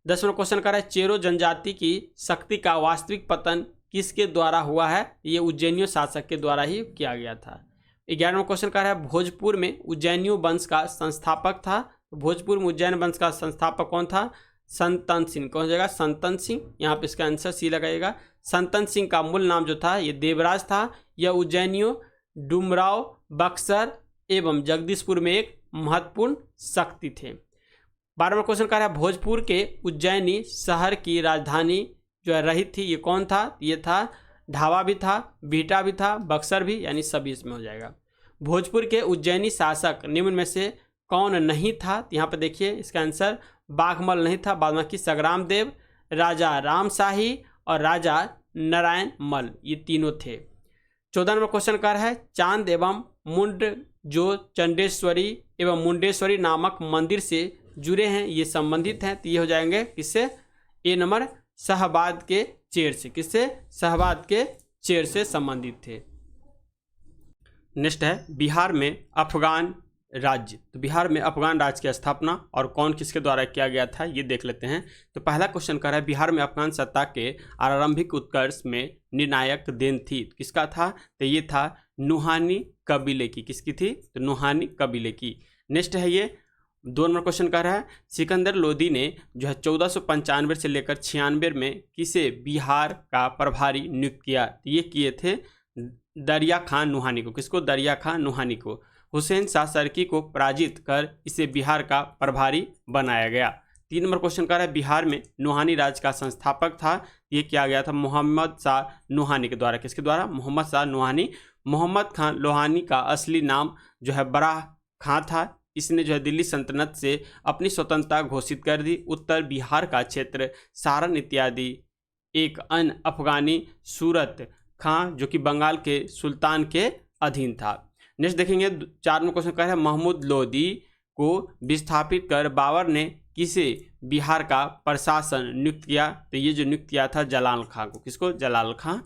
10 नंबर क्वेश्चन कह रहा है, चेरो जनजाति की शक्ति का वास्तविक पतन किसके द्वारा हुआ है? ये उज्जैनियों शासक के द्वारा ही किया गया था। 11 नंबर क्वेश्चन कह रहा है, भोजपुर में उज्जैनियों वंश का संस्थापक था? भोजपुर में उज्जैन वंश का संस्थापक कौन था? संतन सिंह। कौन हो जाएगा? संतन सिंह। यहाँ पे इसका आंसर सी लगाइएगा। संतन सिंह का मूल नाम जो था ये देवराज था। यह उज्जैनियों, डुमराव, बक्सर एवं जगदीशपुर में एक महत्वपूर्ण शक्ति थे। 12वां क्वेश्चन कह रहा है, भोजपुर के उज्जैनी शहर की राजधानी जो है रही थी, ये कौन था? ये था ढाबा भी था, बीटा भी था, बक्सर भी, यानी सभी इसमें हो जाएगा। भोजपुर के उज्जैनी शासक निम्न में से कौन नहीं था? यहाँ पर देखिए इसका आंसर बाघमल नहीं था, बाद बाकी संग्राम देव, राजा रामशाही और राजा नारायण मल, ये तीनों थे। 14 नंबर क्वेश्चन कर है चांद एवं मुंड जो चंडेश्वरी एवं मुंडेश्वरी नामक मंदिर से जुड़े हैं, ये संबंधित हैं, तो ये हो जाएंगे किससे? ए नंबर शाहबाद के चेर से। किससे? शाहबाद के चेर से संबंधित थे। नेक्स्ट है बिहार में अफगान राज्य। तो बिहार में अफगान राज्य की स्थापना और कौन किसके द्वारा किया गया था, ये देख लेते हैं। तो पहला क्वेश्चन कर रहा है बिहार में अफगान सत्ता के आरंभिक उत्कर्ष में निर्णायक देन थी, किसका था? तो ये था नुहानी कबीले की। किसकी थी? तो नुहानी कबीले की। नेक्स्ट है ये 2 नंबर क्वेश्चन कर रहा है सिकंदर लोदी ने जो है 1495 से लेकर 96 में किसे बिहार का प्रभारी नियुक्त किया? तो ये किए थे दरिया खान नुहानी को। किसको? दरिया खान नुहानी को। हुसैन शाह सरकी को पराजित कर इसे बिहार का प्रभारी बनाया गया। 3 नंबर क्वेश्चन कर रहा है बिहार में नुहानी राज्य का संस्थापक था, ये किया गया था मोहम्मद शाह नुहानी के द्वारा। किसके द्वारा? मोहम्मद शाह नुहानी। मोहम्मद खान लोहानी का असली नाम जो है बराह खां था। इसने जो है दिल्ली सल्तनत से अपनी स्वतंत्रता घोषित कर दी। उत्तर बिहार का क्षेत्र सारण इत्यादि एक अन्य अफगानी सूरत खां जो कि बंगाल के सुल्तान के अधीन था। नेक्स्ट देखेंगे 4 नंबर क्वेश्चन कह रहा है महमूद लोदी को विस्थापित कर बाबर ने किसे बिहार का प्रशासन नियुक्त किया? तो ये जो नियुक्त किया था जलाल खां को। किसको? जलाल खां।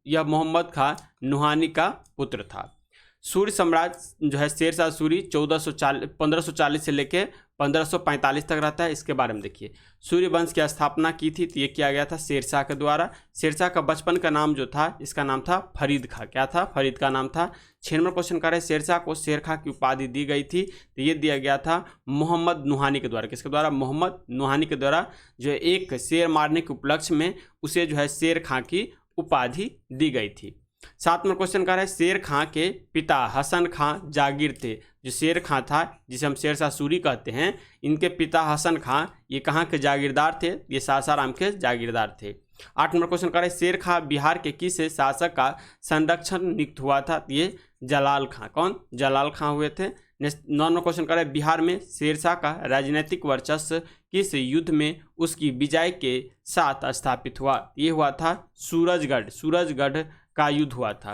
यह मोहम्मद खां नुहानी का पुत्र था। सूर्य सम्राट जो है शेरशाह सूरी 1540 से लेकर 1545 तक रहता है। इसके बारे में देखिए सूर्य वंश की स्थापना की थी, तो ये किया गया था शेरशाह के द्वारा। शेरशाह का बचपन का नाम जो था इसका नाम था फरीद खां। क्या था? फरीद का नाम था। 6 नंबर क्वेश्चन कर रहे हैं शेरशाह को शेर खां की उपाधि दी गई थी, तो ये दिया गया था मोहम्मद नुहानी के द्वारा। किसके द्वारा? मोहम्मद नुहानी के द्वारा। जो है एक शेर मारने के उपलक्ष्य में उसे जो है शेर खां की उपाधि दी गई थी। 7 नंबर क्वेश्चन कर रहा है शेर खां के पिता हसन खां जागीर थे। जो शेर खां था जिसे हम शेरशाह सूरी कहते हैं, इनके पिता हसन खां ये कहाँ के जागीरदार थे? ये सासाराम के जागीरदार थे। 8 नंबर क्वेश्चन कर रहे हैं शेर खां बिहार के किस शासक का संरक्षण नियुक्त हुआ था? ये जलाल खां। कौन? जलाल खां हुए थे। 9 नंबर क्वेश्चन कर रहे हैं बिहार में शेरशाह का राजनीतिक वर्चस्व किस युद्ध में उसकी विजय के साथ स्थापित हुआ? ये हुआ था सूरजगढ़ का युद्ध हुआ था।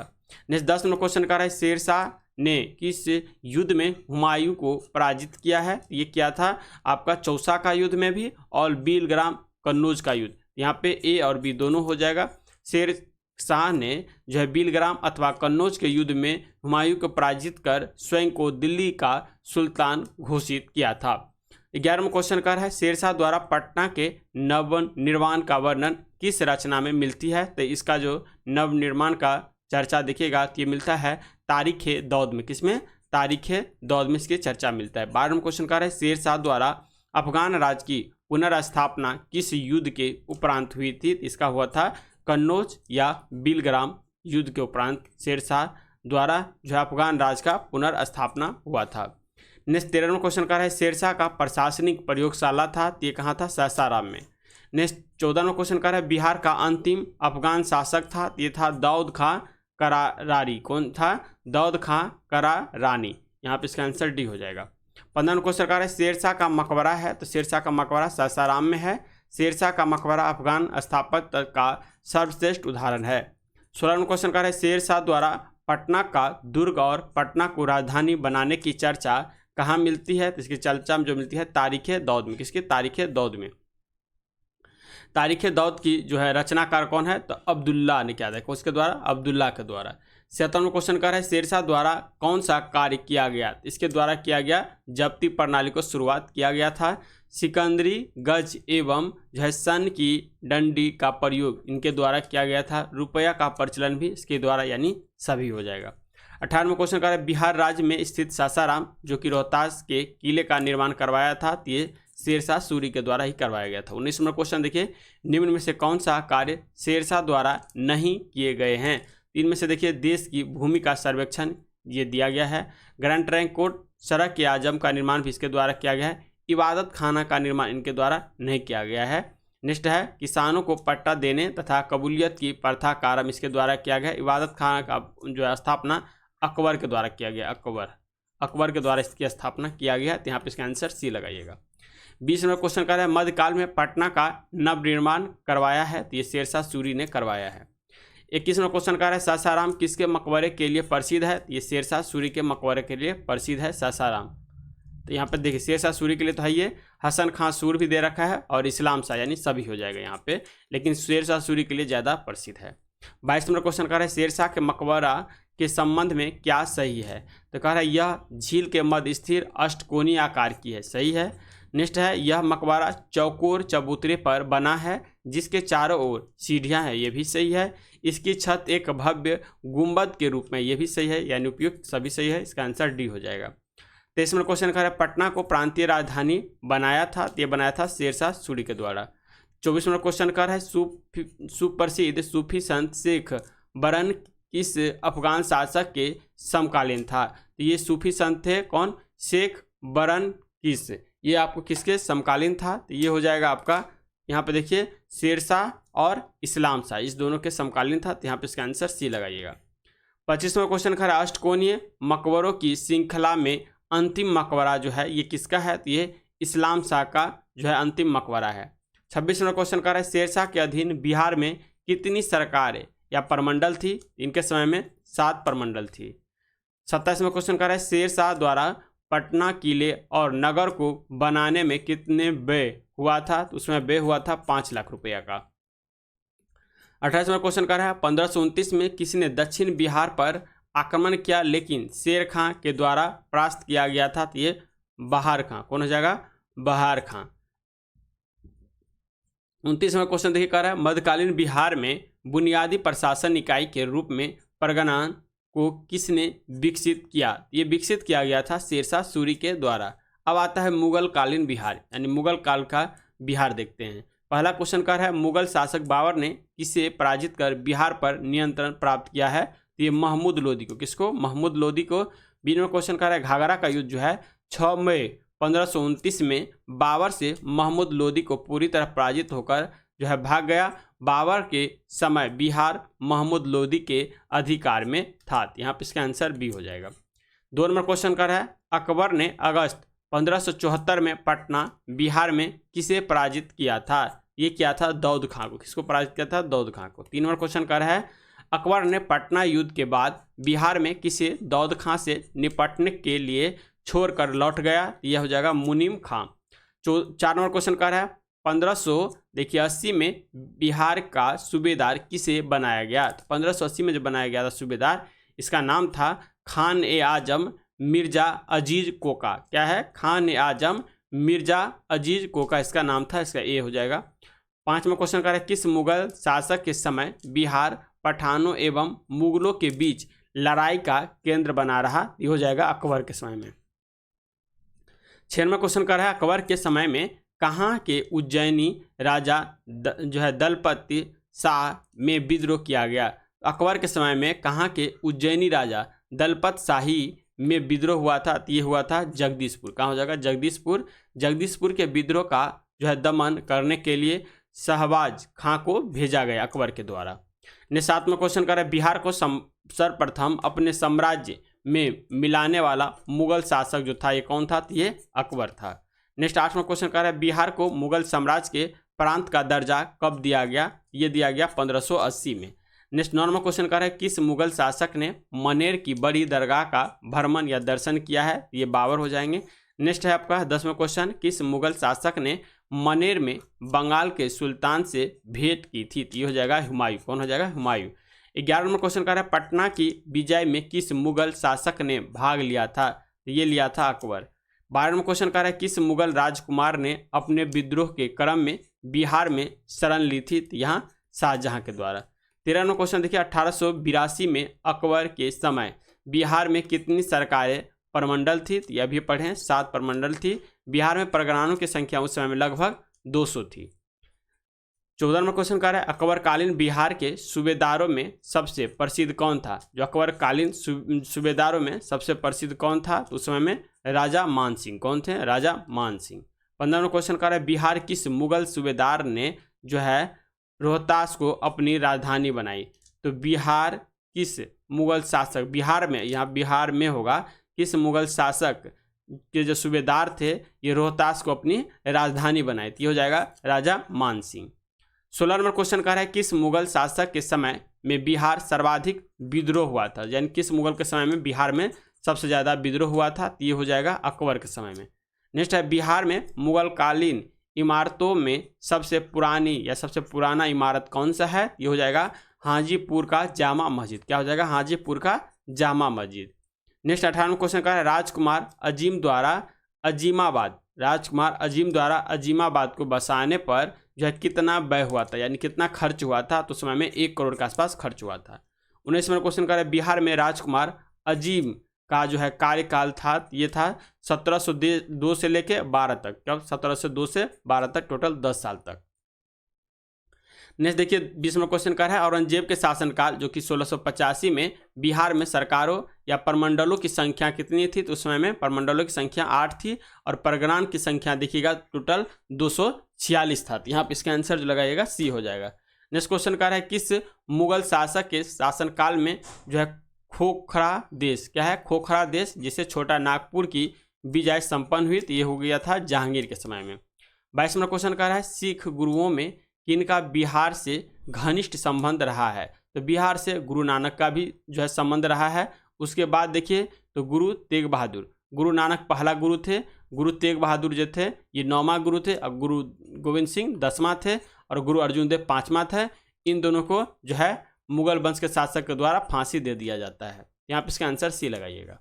नेक्स्ट 10 नंबर क्वेश्चन कर रहा है शेरशाह ने किस युद्ध में हुमायूं को पराजित किया है? ये क्या था? आपका चौसा का युद्ध में भी और बीलग्राम कन्नौज का युद्ध। यहाँ पे ए और बी दोनों हो जाएगा। शेरशाह ने जो है बीलग्राम अथवा कन्नौज के युद्ध में हुमायूं को पराजित कर स्वयं को दिल्ली का सुल्तान घोषित किया था। 11वां क्वेश्चन कर है शेरशाह द्वारा पटना के नवनिर्माण का वर्णन किस रचना में मिलती है? तो इसका जो नवनिर्माण का चर्चा देखिएगा तो ये मिलता है तारीख़ दौद में। किसमें? तारीख़ दौद में इसकी चर्चा मिलता है। 12वां क्वेश्चन कर है शेरशाह द्वारा अफगान राज्य की पुनर्स्थापना किस युद्ध के उपरांत हुई थी? इसका हुआ था कन्नौज या बीलग्राम युद्ध के उपरांत शेरशाह द्वारा जो है अफगान राज्य का पुनर्स्थापना हुआ था। नेक्स्ट 13वां क्वेश्चन कर है शेरशाह का प्रशासनिक प्रयोगशाला था, ये कहाँ था? सासाराम में। नेक्स्ट 14वां क्वेश्चन कर है बिहार का अंतिम अफगान शासक था, ये था दाऊद खां करारानी। कौन था? दाऊद खां करारानी। यहाँ पे इसका आंसर डी हो जाएगा। 15वां क्वेश्चन कर है शेरशाह का मकबरा है, तो शेरशाह का मकबरा सासाराम में है। शेरशाह का मकबरा अफगान स्थापत्य का सर्वश्रेष्ठ उदाहरण है। 16वां क्वेश्चन कर है शेरशाह द्वारा पटना का दुर्ग और पटना को राजधानी बनाने की चर्चा कहाँ मिलती है? तो इसकी चर्चा जो मिलती है तारीख़ दौद में। किसकी? तारीख़ दौद में। तारीख़ दौद की जो है रचनाकार कौन है? तो अब्दुल्ला ने किया था। उसके द्वारा? अब्दुल्ला के द्वारा। 17वां क्वेश्चन कर है शेरशाह द्वारा कौन सा कार्य किया गया? इसके द्वारा किया गया जब्ती प्रणाली को शुरुआत किया गया था। सिकंदरी गज एवं जो है सन की डंडी का प्रयोग इनके द्वारा किया गया था। रुपया का प्रचलन भी इसके द्वारा, यानी सभी हो जाएगा। 18वां क्वेश्चन कर है बिहार राज्य में स्थित सासाराम जो कि रोहतास के किले का निर्माण करवाया था, ये शेरशाह सूरी के द्वारा ही करवाया गया था। 19 नंबर क्वेश्चन देखिए निम्न में से कौन सा कार्य शेरशाह द्वारा नहीं किए गए हैं? इनमें से देखिए देश की भूमि का सर्वेक्षण ये दिया गया है। ग्रैंड ट्रंक कोड सड़क के आजम का निर्माण भी इसके द्वारा किया गया है। इबादत खाना का निर्माण इनके द्वारा नहीं किया गया है। नेक्स्ट है किसानों को पट्टा देने तथा कबूलियत की प्रथा का आरंभ इसके द्वारा किया गया। इबादत खाना का जो है स्थापना अकबर के द्वारा किया गया। अकबर के द्वारा इसकी स्थापना किया गया। तो यहाँ पे इसका आंसर सी लगाइएगा। 20 नंबर क्वेश्चन कर रहा है मध्यकाल में पटना का नवनिर्माण करवाया है। तो ये शेरशाह सूरी ने करवाया है। 21 नंबर क्वेश्चन कर रहा है सासाराम किसके मकबरे के लिए प्रसिद्ध है। तो ये शेरशाह सूरी के मकबरे के लिए प्रसिद्ध है सासाराम। तो यहाँ पे देखिए शेरशाह सूरी के लिए तो है ये, हसन खां सूर भी दे रखा है और इस्लाम शाह, यानी सभी हो जाएगा यहाँ पे, लेकिन शेरशाह सूरी के लिए ज़्यादा प्रसिद्ध है। 22 नंबर क्वेश्चन कर रहा है शेरशाह के मकबरा के संबंध में क्या सही है। तो कह रहा है यह झील के मध्य स्थिर अष्टकोणीय आकार की है, सही है। नेक्स्ट है यह मकबरा चौकोर चबूतरे पर बना है जिसके चारों ओर सीढ़ियां हैं, ये भी सही है। इसकी छत एक भव्य गुंबद के रूप में, ये भी सही है, यानी उपयुक्त सभी सही है। इसका आंसर डी हो जाएगा। 23 नंबर क्वेश्चन कर रहा है पटना को प्रांतीय राजधानी बनाया था। ये बनाया था शेरशाह सूरी के द्वारा। 24 नंबर क्वेश्चन कर रहा है सुप्रसिद्ध सूफी संत शेख बरन किस अफगान शासक के समकालीन था। तो ये सूफी संत थे कौन, शेख बरन किस, ये आपको किसके समकालीन था। तो ये हो जाएगा आपका, यहाँ पे देखिए शेरशाह और इस्लाम शाह, इस दोनों के समकालीन था। तो यहाँ पे इसका आंसर सी लगाइएगा। 25 नंबर क्वेश्चन कर रहा है अष्टकोणीय मकबरों की श्रृंखला में अंतिम मकबरा जो है ये किसका है। तो ये इस्लाम शाह का जो है अंतिम मकबरा है। 26 नंबर क्वेश्चन कर रहा है शेरशाह के अधीन बिहार में कितनी सरकारें या प्रमंडल थी। इनके समय में 7 प्रमंडल थी। 27 नंबर क्वेश्चन कर रहा है शेरशाह द्वारा पटना किले और नगर को बनाने में कितने व्यय हुआ था। तो उसमें व्यय हुआ था 5 लाख रुपया का। 28 नंबर क्वेश्चन कर रहा है 1529 में किसने दक्षिण बिहार पर आक्रमण किया लेकिन शेर खां के द्वारा परास्त किया गया था। तो ये बहार खां, कौन हो जाएगा, बहार खां। 29 नंबर क्वेश्चन देखिए कर रहा है मध्यकालीन बिहार में बुनियादी प्रशासन इकाई के रूप में परगना को किसने विकसित किया। ये विकसित किया गया था शेरशाह सूरी के द्वारा। अब आता है मुगल कालीन बिहार, यानी मुगल काल का बिहार देखते हैं। पहला क्वेश्चन कर रहा है मुगल शासक बाबर ने किसे पराजित कर बिहार पर नियंत्रण प्राप्त किया है। तो ये महमूद लोदी को, किसको, महमूद लोदी को। 20 नंबर क्वेश्चन कर रहा है घाघरा का युद्ध जो है 6 मई 1529 में बाबर से महमूद लोदी को पूरी तरह पराजित होकर जो है भाग गया। बाबर के समय बिहार महमूद लोदी के अधिकार में था। यहाँ पे इसका आंसर बी हो जाएगा। 2 नंबर क्वेश्चन कर रहा है अकबर ने अगस्त 1574 में पटना बिहार में किसे पराजित किया था। ये किया था दाऊद खां को। किसको पराजित किया था, दाऊद खां को। 3 नंबर क्वेश्चन कर रहा है अकबर ने पटना युद्ध के बाद बिहार में किसे दाऊद खां से निपटने के लिए छोड़कर लौट गया। यह हो जाएगा मुनीम खां। 4 नंबर क्वेश्चन कर रहा है 1580 में बिहार का सूबेदार किसे बनाया गया। तो 1580 में जो बनाया गया था सूबेदार, इसका नाम था खान ए आजम मिर्जा अजीज कोका। क्या है, खान ए आजम मिर्जा अजीज कोका इसका नाम था। इसका ए हो जाएगा। 5 में क्वेश्चन कर रहा है किस मुगल शासक के समय बिहार पठानों एवं मुगलों के बीच लड़ाई का केंद्र बना रहा। ये हो जाएगा अकबर के समय में। 6 में क्वेश्चन कर रहा है अकबर के समय में कहाँ के उज्जैनी राजा जो है दलपति शाह में विद्रोह किया गया। अकबर के समय में कहाँ के उज्जैनी राजा दलपत शाही में विद्रोह हुआ था। ये हुआ था जगदीशपुर। कहाँ हो जाएगा, जगदीशपुर। जगदीशपुर के विद्रोह का जो है दमन करने के लिए शहबाज खां को भेजा गया अकबर के द्वारा। ने 7 में क्वेश्चन कर रहा है बिहार को सर्वप्रथम अपने साम्राज्य में मिलाने वाला मुगल शासक जो था ये कौन था। तो ये अकबर था। नेक्स्ट 8 में क्वेश्चन कर रहा है बिहार को मुगल साम्राज्य के प्रांत का दर्जा कब दिया गया। ये दिया गया 1580 में। नेक्स्ट 9 में क्वेश्चन कर रहा है किस मुगल शासक ने मनेर की बड़ी दरगाह का भ्रमण या दर्शन किया है। ये बाबर हो जाएंगे। नेक्स्ट है आपका 10 में क्वेश्चन किस मुगल शासक ने मनेर में बंगाल के सुल्तान से भेंट की थी। ये हो जाएगा हुमायूं। कौन हो जाएगा, हुमायूं। 11 में क्वेश्चन कर रहा है पटना की विजय में किस मुगल शासक ने भाग लिया था। ये लिया था अकबर। 12 में क्वेश्चन कर रहा है किस मुगल राजकुमार ने अपने विद्रोह के क्रम में बिहार में शरण ली थी। यहाँ शाहजहां के द्वारा। 13 में क्वेश्चन देखिए 1882 में अकबर के समय बिहार में कितनी सरकारें प्रमंडल थी। यह भी पढ़ें, 7 प्रमंडल थी। बिहार में परगनाओं की संख्या उस समय में लगभग 200 थी। 14 में क्वेश्चन कर रहा है अकबरकालीन बिहार के सूबेदारों में सबसे प्रसिद्ध कौन था। जो अकबरकालीन सूबेदारों में सबसे प्रसिद्ध कौन था। तो उस समय में राजा मान सिंह। कौन थे, राजा मान सिंह। 15 में क्वेश्चन कर रहा है बिहार किस मुगल सूबेदार ने जो है रोहतास को अपनी राजधानी बनाई। तो बिहार किस मुगल शासक, बिहार में, यहाँ बिहार में होगा, किस मुगल शासक के जो सूबेदार थे ये रोहतास को अपनी राजधानी बनाई? ये हो जाएगा राजा मान सिंह। 16 नंबर क्वेश्चन कह रहा है किस मुगल शासक के समय में बिहार सर्वाधिक विद्रोह हुआ था? यानी किस मुगल के समय में बिहार में सबसे ज़्यादा विद्रोह हुआ था? ये हो जाएगा अकबर के समय में। नेक्स्ट है बिहार में मुगल कालीन इमारतों में सबसे पुरानी या सबसे पुराना इमारत कौन सा है? ये हो जाएगा हाजीपुर का जामा मस्जिद। क्या हो जाएगा? हाजीपुर का जामा मस्जिद। नेक्स्ट 18वां क्वेश्चन का है राजकुमार अजीम द्वारा अजीमाबाद, राजकुमार अजीम द्वारा अजीमाबाद को बसाने पर जो है कितना व्यय हुआ था, यानी कितना खर्च हुआ था? तो समय में 1 करोड़ के आसपास खर्च हुआ था। 19वां क्वेश्चन का है बिहार में राजकुमार अजीम का जो है कार्यकाल था, ये था 1702 से लेके 12 तक। क्या? 1702 से 12 तक, टोटल 10 साल तक। नेक्स्ट देखिए 20वां क्वेश्चन का है औरंगजेब के शासनकाल जो कि 1685 में बिहार में सरकारों या परमंडलों की संख्या कितनी थी? तो उस समय में परमंडलों की संख्या 8 थी और परगनान की संख्या देखिएगा टोटल 246 था। यहाँ पे इसका आंसर जो लगाइएगा सी हो जाएगा। नेक्स्ट क्वेश्चन का है किस मुगल शासक के शासनकाल में जो है खोखरा देश, क्या है? खोखरा देश, जिसे छोटा नागपुर की विजय संपन्न हुई, तो ये हो गया था जहांगीर के समय में। 22वां क्वेश्चन का है सिख गुरुओं में किनका बिहार से घनिष्ठ संबंध रहा है? तो बिहार से गुरु नानक का भी जो है संबंध रहा है। उसके बाद देखिए तो गुरु तेग बहादुर, गुरु नानक पहला गुरु थे, गुरु तेग बहादुर जो थे ये 9वां गुरु थे, और गुरु गोविंद सिंह 10वां थे, और गुरु अर्जुन देव 5वां थे। इन दोनों को जो है मुगल वंश के शासक के द्वारा फांसी दे दिया जाता है। यहाँ पे इसका आंसर सी लगाइएगा।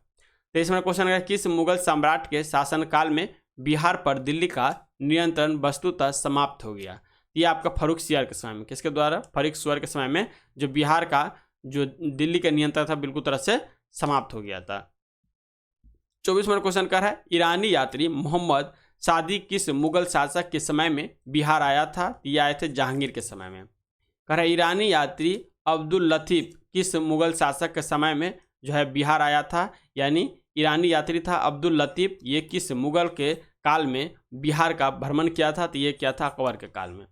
23वां क्वेश्चन है किस मुगल सम्राट के शासनकाल में बिहार पर दिल्ली का नियंत्रण वस्तुतः समाप्त हो गया? ये आपका फर्रुख सियार के समय में, किसके द्वारा? फर्रुख सियार के समय में जो बिहार का जो दिल्ली का नियंत्रण था बिल्कुल तरह से समाप्त हो गया था। 24वां क्वेश्चन का है ईरानी यात्री मोहम्मद सादिक किस मुगल शासक के समय में बिहार आया था? ये आए थे जहांगीर के समय में। कह रहा है ईरानी यात्री अब्दुल लतीफ किस मुगल शासक के समय में जो है बिहार आया था? यानी ईरानी यात्री था अब्दुल लतीफ, ये किस मुगल के काल में बिहार का भ्रमण किया था? तो ये क्या था? अकबर के काल में।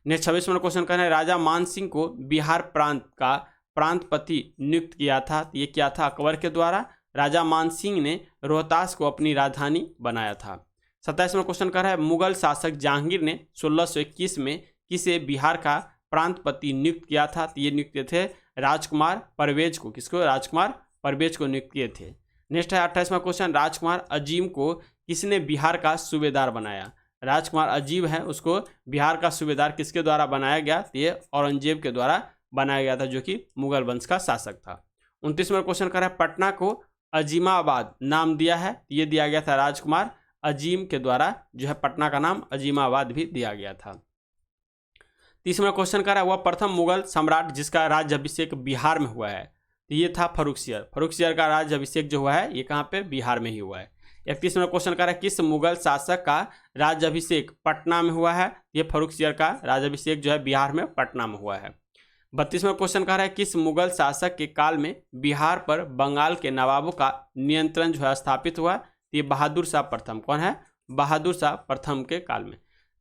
नेक्स्ट 26वां क्वेश्चन कहना है राजा मान सिंह को बिहार प्रांत का प्रांतपति नियुक्त किया था, तो ये क्या था? अकबर के द्वारा। राजा मान सिंह ने रोहतास को अपनी राजधानी बनाया था। 27वां क्वेश्चन कह रहा है मुगल शासक जहांगीर ने 1621 में किसे बिहार का प्रांतपति नियुक्त किया था? तो ये नियुक्त थे राजकुमार परवेज को। किसको? राजकुमार परवेज को नियुक्त किए थे। नेक्स्ट है 28वां क्वेश्चन राजकुमार अजीम को किसने बिहार का सूबेदार बनाया? राजकुमार अजीब है, उसको बिहार का सूबेदार किसके द्वारा बनाया गया? तो ये औरंगजेब के द्वारा बनाया गया था जो कि मुगल वंश का शासक था। 29वां क्वेश्चन कर रहा है पटना को अजीमाबाद नाम दिया है, ये दिया गया था राजकुमार अजीम के द्वारा, जो है पटना का नाम अजीमाबाद भी दिया गया था। 30वां क्वेश्चन कर रहा है वह प्रथम मुगल सम्राट जिसका राज्याभिषेक बिहार में हुआ है, तो ये था फर्रुख सियार। फर्रुख सियार का राज्याभिषेक जो हुआ है ये कहाँ पे? बिहार में ही हुआ है। 31वां क्वेश्चन कर रहा है किस मुगल शासक का राज्याभिषेक पटना में हुआ है? ये फर्रुख सियार का राज्याभिषेक जो है बिहार में पटना में हुआ है। 32वां क्वेश्चन कह रहा है किस मुगल शासक के काल में बिहार पर बंगाल के नवाबों का नियंत्रण जो है स्थापित हुआ? ये बहादुर शाह प्रथम। कौन है? बहादुर शाह प्रथम के काल में।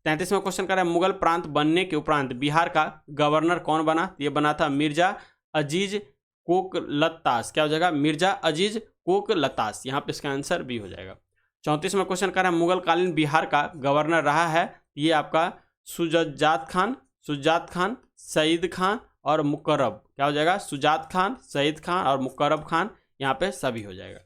33वां क्वेश्चन कह रहा है मुगल प्रांत बनने के उपरांत बिहार का गवर्नर कौन बना? ये बना था मिर्जा अजीज कोकलत्तास। क्या हो जाएगा? मिर्जा अजीज कोकलत्तास। यहाँ पे इसका आंसर बी हो जाएगा। 34वां क्वेश्चन कह रहा है मुगल कालीन बिहार का गवर्नर रहा है, ये आपका सुजात खान, सईद खान और मुकर्रब। क्या हो जाएगा? सुजात खान, सईद खान और मुकर्रब खान, यहाँ पे सभी हो जाएगा।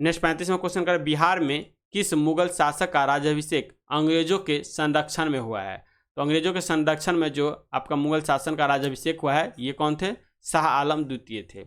नेक्स्ट 35वां क्वेश्चन कर बिहार में किस मुगल शासक का राज्याभिषेक अंग्रेजों के संरक्षण में हुआ है? तो अंग्रेजों के संरक्षण में जो आपका मुगल शासन का राज्याभिषेक हुआ है ये कौन थे? शाह आलम द्वितीय थे।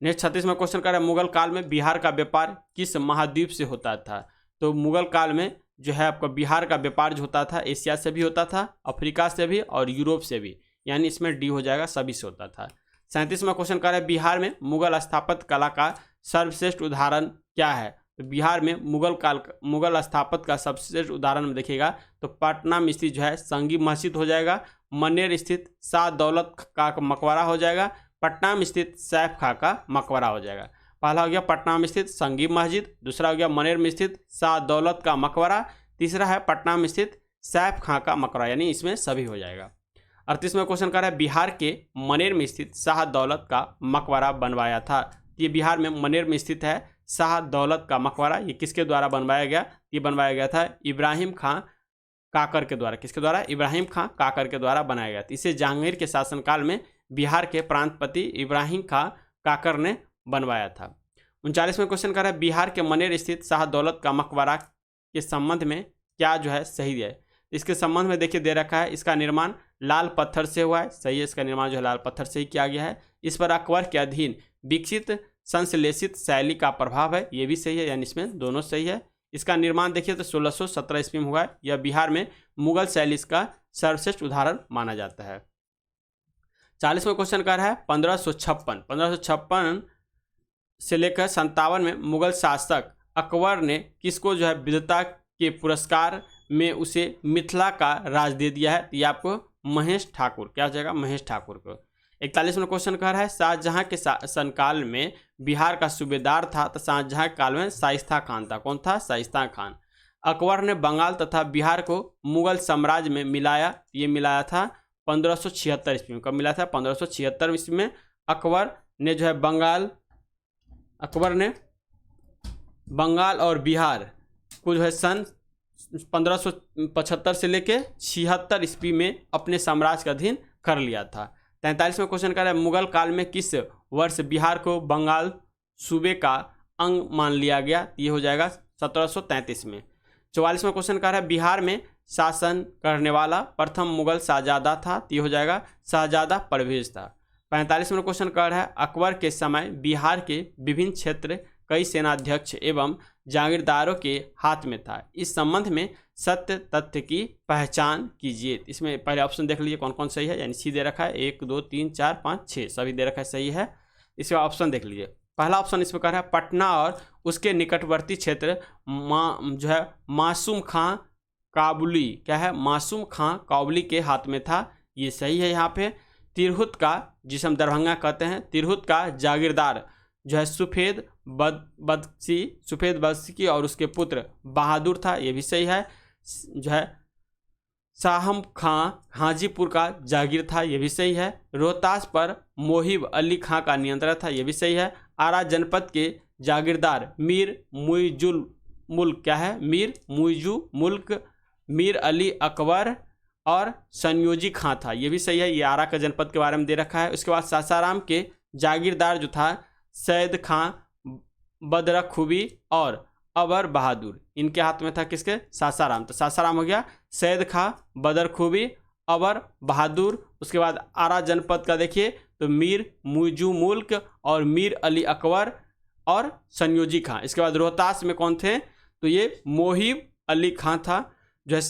नेक्स्ट 36वां क्वेश्चन कर रहा है मुगल काल में बिहार का व्यापार किस महाद्वीप से होता था? तो मुगल काल में जो है आपका बिहार का व्यापार जो होता था एशिया से भी होता था, अफ्रीका से भी और यूरोप से भी, यानी इसमें डी हो जाएगा, सभी से होता था। 37वां क्वेश्चन कर रहा है बिहार में मुगल स्थापत्य कला का सर्वश्रेष्ठ उदाहरण क्या है? तो बिहार में मुगल स्थापत्य का सबसे उदाहरण में देखिएगा तो पटना में स्थित जो है संगी मस्जिद हो जाएगा, मनेर स्थित शाह दौलत का मकबरा हो जाएगा, पटना में स्थित सैफ खां का मकबरा हो जाएगा। पहला हो गया पटना में स्थित संगी मस्जिद, दूसरा हो गया मनेर में स्थित शाह दौलत का मकबरा, तीसरा है पटना में स्थित सैफ खां का मकबरा, यानी इसमें सभी हो जाएगा। 38वां क्वेश्चन कर रहा है बिहार के मनेर में स्थित शाह दौलत का मकबरा बनवाया था। ये बिहार में मनेर में स्थित है शाह दौलत का मकबरा। ये किसके द्वारा बनवाया गया? ये बनवाया गया था इब्राहिम खां काकर के द्वारा। किसके द्वारा? इब्राहिम खां काकर के द्वारा बनाया गया था। इसे जहांगीर के शासनकाल में बिहार के प्रांतपति इब्राहिम खां काकर ने बनवाया था। 39वां क्वेश्चन कर रहा है बिहार के मनेर स्थित शाह दौलत का मकबरा के संबंध में क्या जो है सही है? इसके संबंध में देखिए दे रखा है इसका निर्माण लाल पत्थर से हुआ है। सही है, इसका निर्माण जो है लाल पत्थर से ही किया गया है। इस पर अकबर के अधीन विकसित संश्लेषित शैली का प्रभाव है। ये भी सही है, यानी इसमें दोनों सही है। इसका निर्माण देखिए तो 1617 ईस्वी में हुआ है। यह बिहार में मुगल शैली का सर्वश्रेष्ठ उदाहरण माना जाता है। 40वां क्वेश्चन कर रहा है 1556 से लेकर 57 में मुगल शासक अकबर ने किसको जो है विद्वता के पुरस्कार में उसे मिथिला का राज दे दिया है? ये आपको महेश ठाकुर, क्या हो जाएगा? महेश ठाकुर को। 41वां क्वेश्चन कह रहा है शाहजहां के शासनकाल में बिहार का सूबेदार था तो शाहजहां के काल में शाइस्ता खान था। कौन था? शाइस्ता खान। अकबर ने बंगाल तथा बिहार को मुगल साम्राज्य में मिलाया। ये मिलाया था 1576 ईस्वी में। कब मिला था? 1576 ईस्वी में अकबर ने जो है बंगाल और बिहार को जो है सन 1575 से लेके 76 ईस्वी में अपने साम्राज्य का अधीन कर लिया था। 43वां क्वेश्चन कर रहा है मुगल काल में किस वर्ष बिहार को बंगाल सूबे का अंग मान लिया गया? ये हो जाएगा 1733 में। 44वां क्वेश्चन कर रहा है बिहार में शासन करने वाला प्रथम मुगल शाहजादा था। ये हो जाएगा शाहजादा परवेज था। 45वां क्वेश्चन कर रहा है अकबर के समय बिहार के विभिन्न क्षेत्र कई सेनाध्यक्ष एवं जागीरदारों के हाथ में था। इस संबंध में सत्य तथ्य की पहचान कीजिए। इसमें पहले ऑप्शन देख लीजिए कौन कौन सही है, यानी सी दे रखा है 1 2 3 4 5 6 सभी दे रखा है, सही है। इसका ऑप्शन देख लीजिए। पहला ऑप्शन इसमें कह रहा है पटना और उसके निकटवर्ती क्षेत्र जो है मासूम खां काबुली, क्या है? मासूम खां काबुली के हाथ में था। ये सही है। यहाँ पे तिरहुत का, जिसे हम दरभंगा कहते हैं, तिरहुत का जागीरदार जो है सफ़ेद बख्शी और उसके पुत्र बहादुर था। ये भी सही है। जो है साहम खां हाजीपुर का जागीर था। ये भी सही है। रोहतास पर मोहिब अली खां का नियंत्रण था। ये भी सही है। आरा जनपद के जागीरदार मीर मुइजुल मुल्क, क्या है? मीर मुइजू मुल्क मीर अली अकबर और संयोजी खां था। ये भी सही है। ये आरा का जनपद के बारे में दे रखा है। उसके बाद सासाराम के जागीरदार जो था सैयद खां बदरखूबी और अबर बहादुर, इनके हाथ में था। किसके? सासाराम। तो सासाराम हो गया सैयद खां बदरखूबी अबर बहादुर। उसके बाद आरा जनपद का देखिए तो मीर मुइजू मुल्क और मीर अली अकबर और संयोजी खां। इसके बाद रोहतास में कौन थे? तो ये मोहिब अली खां था। जो है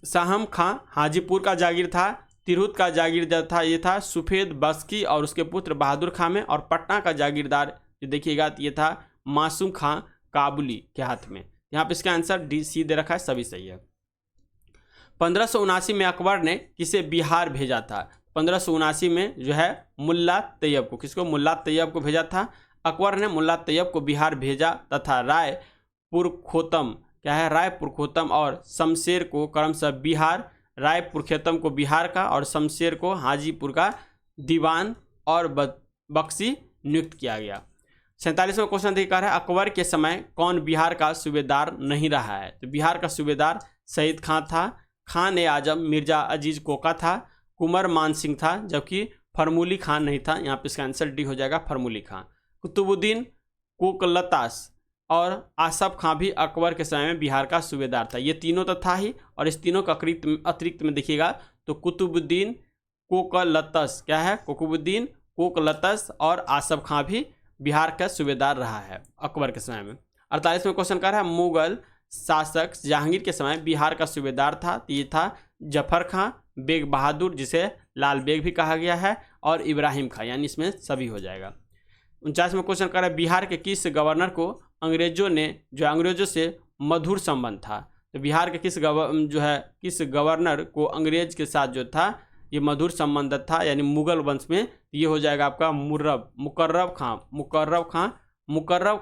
साहम खां हाजीपुर का जागीर था। तिरहुत का जागीरदार था ये था सफ़ेद बख्शी और उसके पुत्र बहादुर खां में। और पटना का जागीरदार जो देखिएगा ये था मासूम खां काबुली के हाथ में। यहाँ पे इसका आंसर डी सी दे रखा है, सभी सही है। 1579 में अकबर ने किसे बिहार भेजा था? 1579 में जो है मुल्ला तैयब को। किसको? मुल्ला तैयब को भेजा था। अकबर ने मुल्ला तैयब को बिहार भेजा तथा रायपुरखोतम, क्या है? रायपुरखोतम और शमशेर को क्रमशः बिहार, रायपुरखोतम को बिहार का और शमशेर को हाजीपुर का दीवान और बख्शी नियुक्त किया गया। 47वां क्वेश्चन देखा है अकबर के समय कौन बिहार का सूबेदार नहीं रहा है? तो बिहार का सूबेदार सईद खां था। खान ए आजम मिर्जा अजीज कोका था। कुंवर मान सिंह था, जबकि फरमूली खान नहीं था। यहाँ पे इसका आंसर डी हो जाएगा, फरमूली खां। कुतुबुद्दीन कोकलतास और आसफ खां भी अकबर के समय में बिहार का सूबेदार था। ये तीनों तो था ही, और इस तीनों का अतिरिक्त में देखिएगा तो कुतुबुद्दीन कोकलतस, क्या है? कुतुबुद्दीन कोकलतस और आसफ खां भी बिहार का सूबेदार रहा है अकबर के समय में। 48वां क्वेश्चन का है मुगल शासक जहांगीर के समय बिहार का सूबेदार था। ये था जफर खां, बेग बहादुर जिसे लाल बेग भी कहा गया है, और इब्राहिम खां, यानी इसमें सभी हो जाएगा। 49वां क्वेश्चन कर रहा है बिहार के किस गवर्नर को अंग्रेजों से मधुर संबंध था? तो बिहार के किस गवर्नर को अंग्रेज के साथ जो था ये मधुर संबंध था, यानी मुगल वंश में? ये हो जाएगा आपका मुकर्रब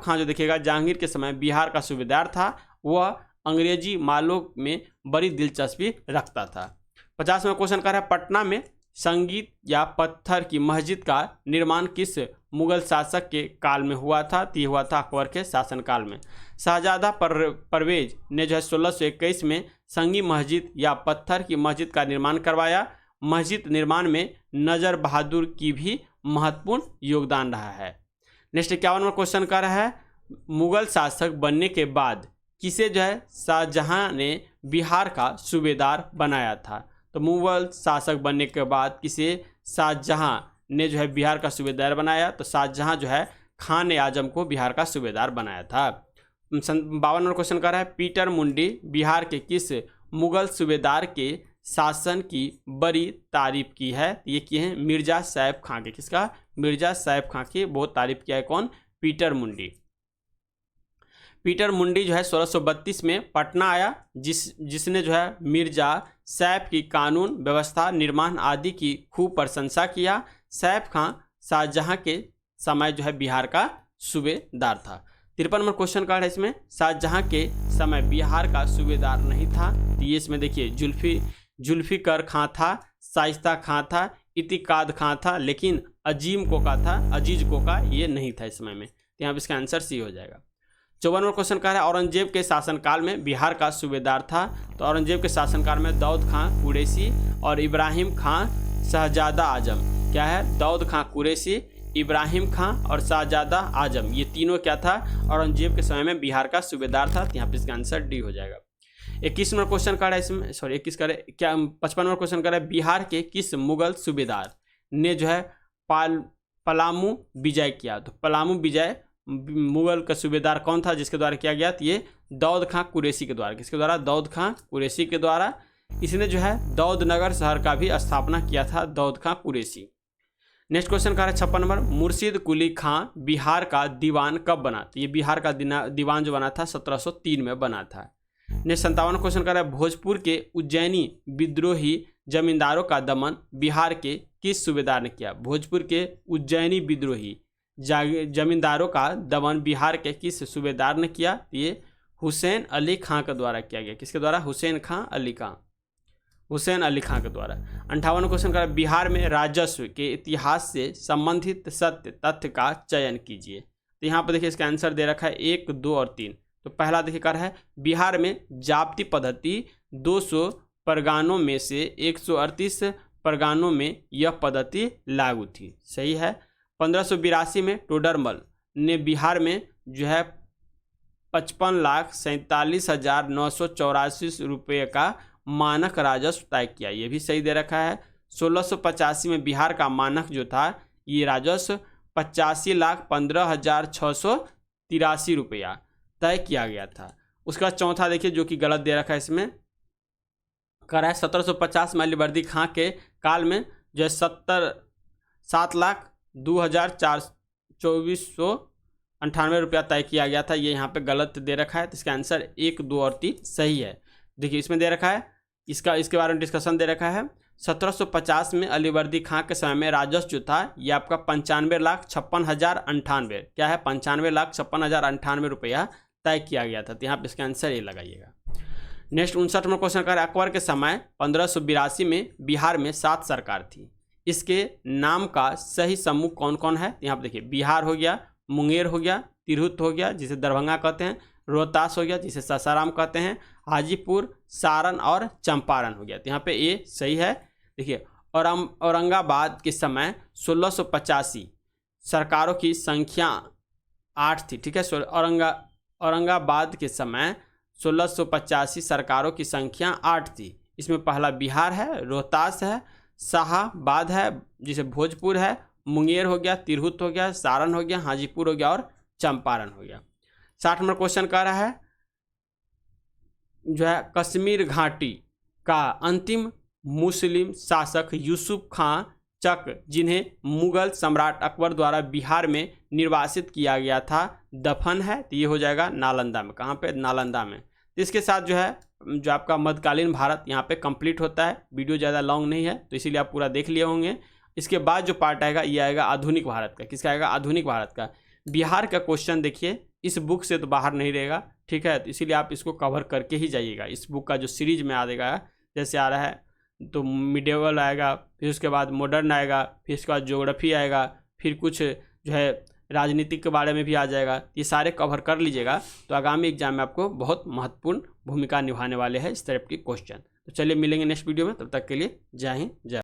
खां जो देखिएगा जहांगीर के समय बिहार का सूबेदार था। वह अंग्रेजी मालों में बड़ी दिलचस्पी रखता था। 50वां क्वेश्चन कर रहा है पटना में संगीत या पत्थर की मस्जिद का निर्माण किस मुगल शासक के काल में हुआ था? तो ये हुआ था अकबर के शासनकाल में। शाहजादा परवेज ने जो है 1621 में संगी मस्जिद या पत्थर की मस्जिद का निर्माण करवाया। मस्जिद निर्माण में नजर बहादुर की भी महत्वपूर्ण योगदान रहा है। नेक्स्ट 51वां क्वेश्चन कर रहा है मुगल शासक बनने के बाद किसे जो है शाहजहां ने बिहार का सूबेदार बनाया था? तो मुगल शासक बनने के बाद किसे शाहजहां ने जो है बिहार का सूबेदार बनाया? तो शाहजहां जो है खान आजम को बिहार का सूबेदार बनाया था। 52वां क्वेश्चन कर रहा है पीटर मुंडी बिहार के किस मुगल सूबेदार के शासन की बड़ी तारीफ की है? ये किए हैं मिर्जा सैफ खां के। किसका? मिर्जा सैफ खां की बहुत तारीफ किया है। कौन? पीटर मुंडी। पीटर मुंडी जो है 1632 में पटना आया, जिसने जो है मिर्जा सैफ की कानून व्यवस्था निर्माण आदि की खूब प्रशंसा किया। सैफ खां शाहजहां के समय जो है बिहार का सूबेदार था। 53वां क्वेश्चन का है इसमें शाहजहां के समय बिहार का सूबेदार नहीं था। तो ये इसमें देखिए जुल्फिकर खां था, शाइस्ता खां था, इतिकाद खां था, लेकिन अजीज कोका ये नहीं था इस समय में। तो यहाँ पे इसका आंसर सी हो जाएगा। 54वां क्वेश्चन कह रहा है औरंगजेब के शासनकाल में बिहार का सूबेदार था। तो औरंगजेब के शासनकाल में दाऊद खां कुरैशी और इब्राहिम खां शहजादा आजम। क्या है? दाऊद खां कुरैशी, इब्राहिम खां और शहजादा आजम, ये तीनों क्या था? औरंगजेब के समय में बिहार का सूबेदार था। तो यहाँ पे इसका आंसर डी हो जाएगा। 21वां क्वेश्चन कर रहा है इसमें 55वां क्वेश्चन कर रहा है बिहार के किस मुगल सूबेदार ने जो है पलामू विजय किया? तो पलामू विजय मुगल का सूबेदार कौन था जिसके द्वारा किया गया? तो ये दाऊद खां कुरैशी के द्वारा। किसके द्वारा? दाऊद खां कुरैशी के द्वारा। इसने जो है दाऊद नगर शहर का भी स्थापना किया था, दाऊद खां कुरैशी। नेक्स्ट क्वेश्चन का है 56 नंबर मुर्शीद कुली खां बिहार का दीवान कब बना? तो ये बिहार का दीवान जो बना था 1703 में बना था। नेक्स्ट 57वां क्वेश्चन कर रहा है भोजपुर के उज्जैनी विद्रोही जमींदारों का दमन बिहार के किस सूबेदार ने किया? भोजपुर के उज्जैनी विद्रोही जमींदारों का दमन बिहार के किस सूबेदार ने किया? ये हुसैन अली खां के द्वारा किया गया। किसके द्वारा? हुसैन अली खां के द्वारा। 58वां क्वेश्चन कर बिहार में राजस्व के इतिहास से संबंधित सत्य तथ्य का चयन कीजिए। तो यहाँ पर देखिए इसका आंसर दे रखा है 1, 2 और 3। तो पहला देखिए कर है बिहार में जाप्ती पद्धति 200 परगनों में से 138 परगनों में यह पद्धति लागू थी। सही है। 1582 में टोडरमल ने बिहार में जो है 55,47,984 रुपये का मानक राजस्व तय किया। ये भी सही दे रखा है। 1685 में बिहार का मानक जो था ये राजस्व 85,15,683 रुपया तय किया गया था। उसका चौथा देखिए जो कि गलत दे रखा है इसमें कर रहा है 1750 में अलीवर्दी खां के काल में जो है 7,02,424 रुपया तय किया गया था। ये यहाँ पे गलत दे रखा है। तो इसका आंसर 1, 2 और 3 सही है। देखिए इसमें दे रखा है इसके बारे में डिस्कशन दे रखा है 1750 में अलीवर्दी खां के समय में राजस्व जो था ये आपका 95,56,098 क्या है 95,56,098 रुपया तय किया गया था। तो यहाँ पे इसका आंसर ये लगाइएगा। नेक्स्ट 59वां क्वेश्चन का अकबर के समय 1582 में बिहार में 7 सरकार थी। इसके नाम का सही समूह कौन कौन है? यहाँ पे देखिए बिहार हो गया, मुंगेर हो गया, तिरहुत हो गया जिसे दरभंगा कहते हैं, रोहतास हो गया जिसे सासाराम कहते हैं, हाजीपुर, सारण और चंपारण हो गया। तो यहाँ पे ये सही है। देखिए औरंगाबाद के समय 1685 सरकारों की संख्या 8 थी। ठीक है। औरंगाबाद के समय 1685 सरकारों की संख्या 8 थी। इसमें पहला बिहार है, रोहतास है, शाहाबाद है जिसे भोजपुर है, मुंगेर हो गया, तिरहुत हो गया, सारण हो गया, हाजीपुर हो गया और चंपारण हो गया। 60 नंबर क्वेश्चन कह रहा है जो है कश्मीर घाटी का अंतिम मुस्लिम शासक यूसुफ खां चक जिन्हें मुगल सम्राट अकबर द्वारा बिहार में निर्वासित किया गया था दफन है। तो ये हो जाएगा नालंदा में। कहाँ पे? नालंदा में। तो इसके साथ जो है जो आपका मध्यकालीन भारत यहाँ पे कंप्लीट होता है। वीडियो ज़्यादा लॉन्ग नहीं है तो इसीलिए आप पूरा देख लिए होंगे। इसके बाद जो पार्ट आएगा ये आएगा आधुनिक भारत का। किसका आएगा? आधुनिक भारत का। बिहार का क्वेश्चन देखिए इस बुक से तो बाहर नहीं रहेगा। ठीक है। तो इसीलिए आप इसको कवर करके ही जाइएगा। इस बुक का जो सीरीज में आ देगा जैसे आ रहा है तो मिडिवल आएगा, फिर उसके बाद मॉडर्न आएगा, फिर उसके बाद ज्योग्राफी आएगा, फिर कुछ जो है राजनीति के बारे में भी आ जाएगा। ये सारे कवर कर लीजिएगा तो आगामी एग्जाम में आपको बहुत महत्वपूर्ण भूमिका निभाने वाले हैं इस टाइप के क्वेश्चन। तो चलिए मिलेंगे नेक्स्ट वीडियो में, तब तक के लिए जय हिंद जय।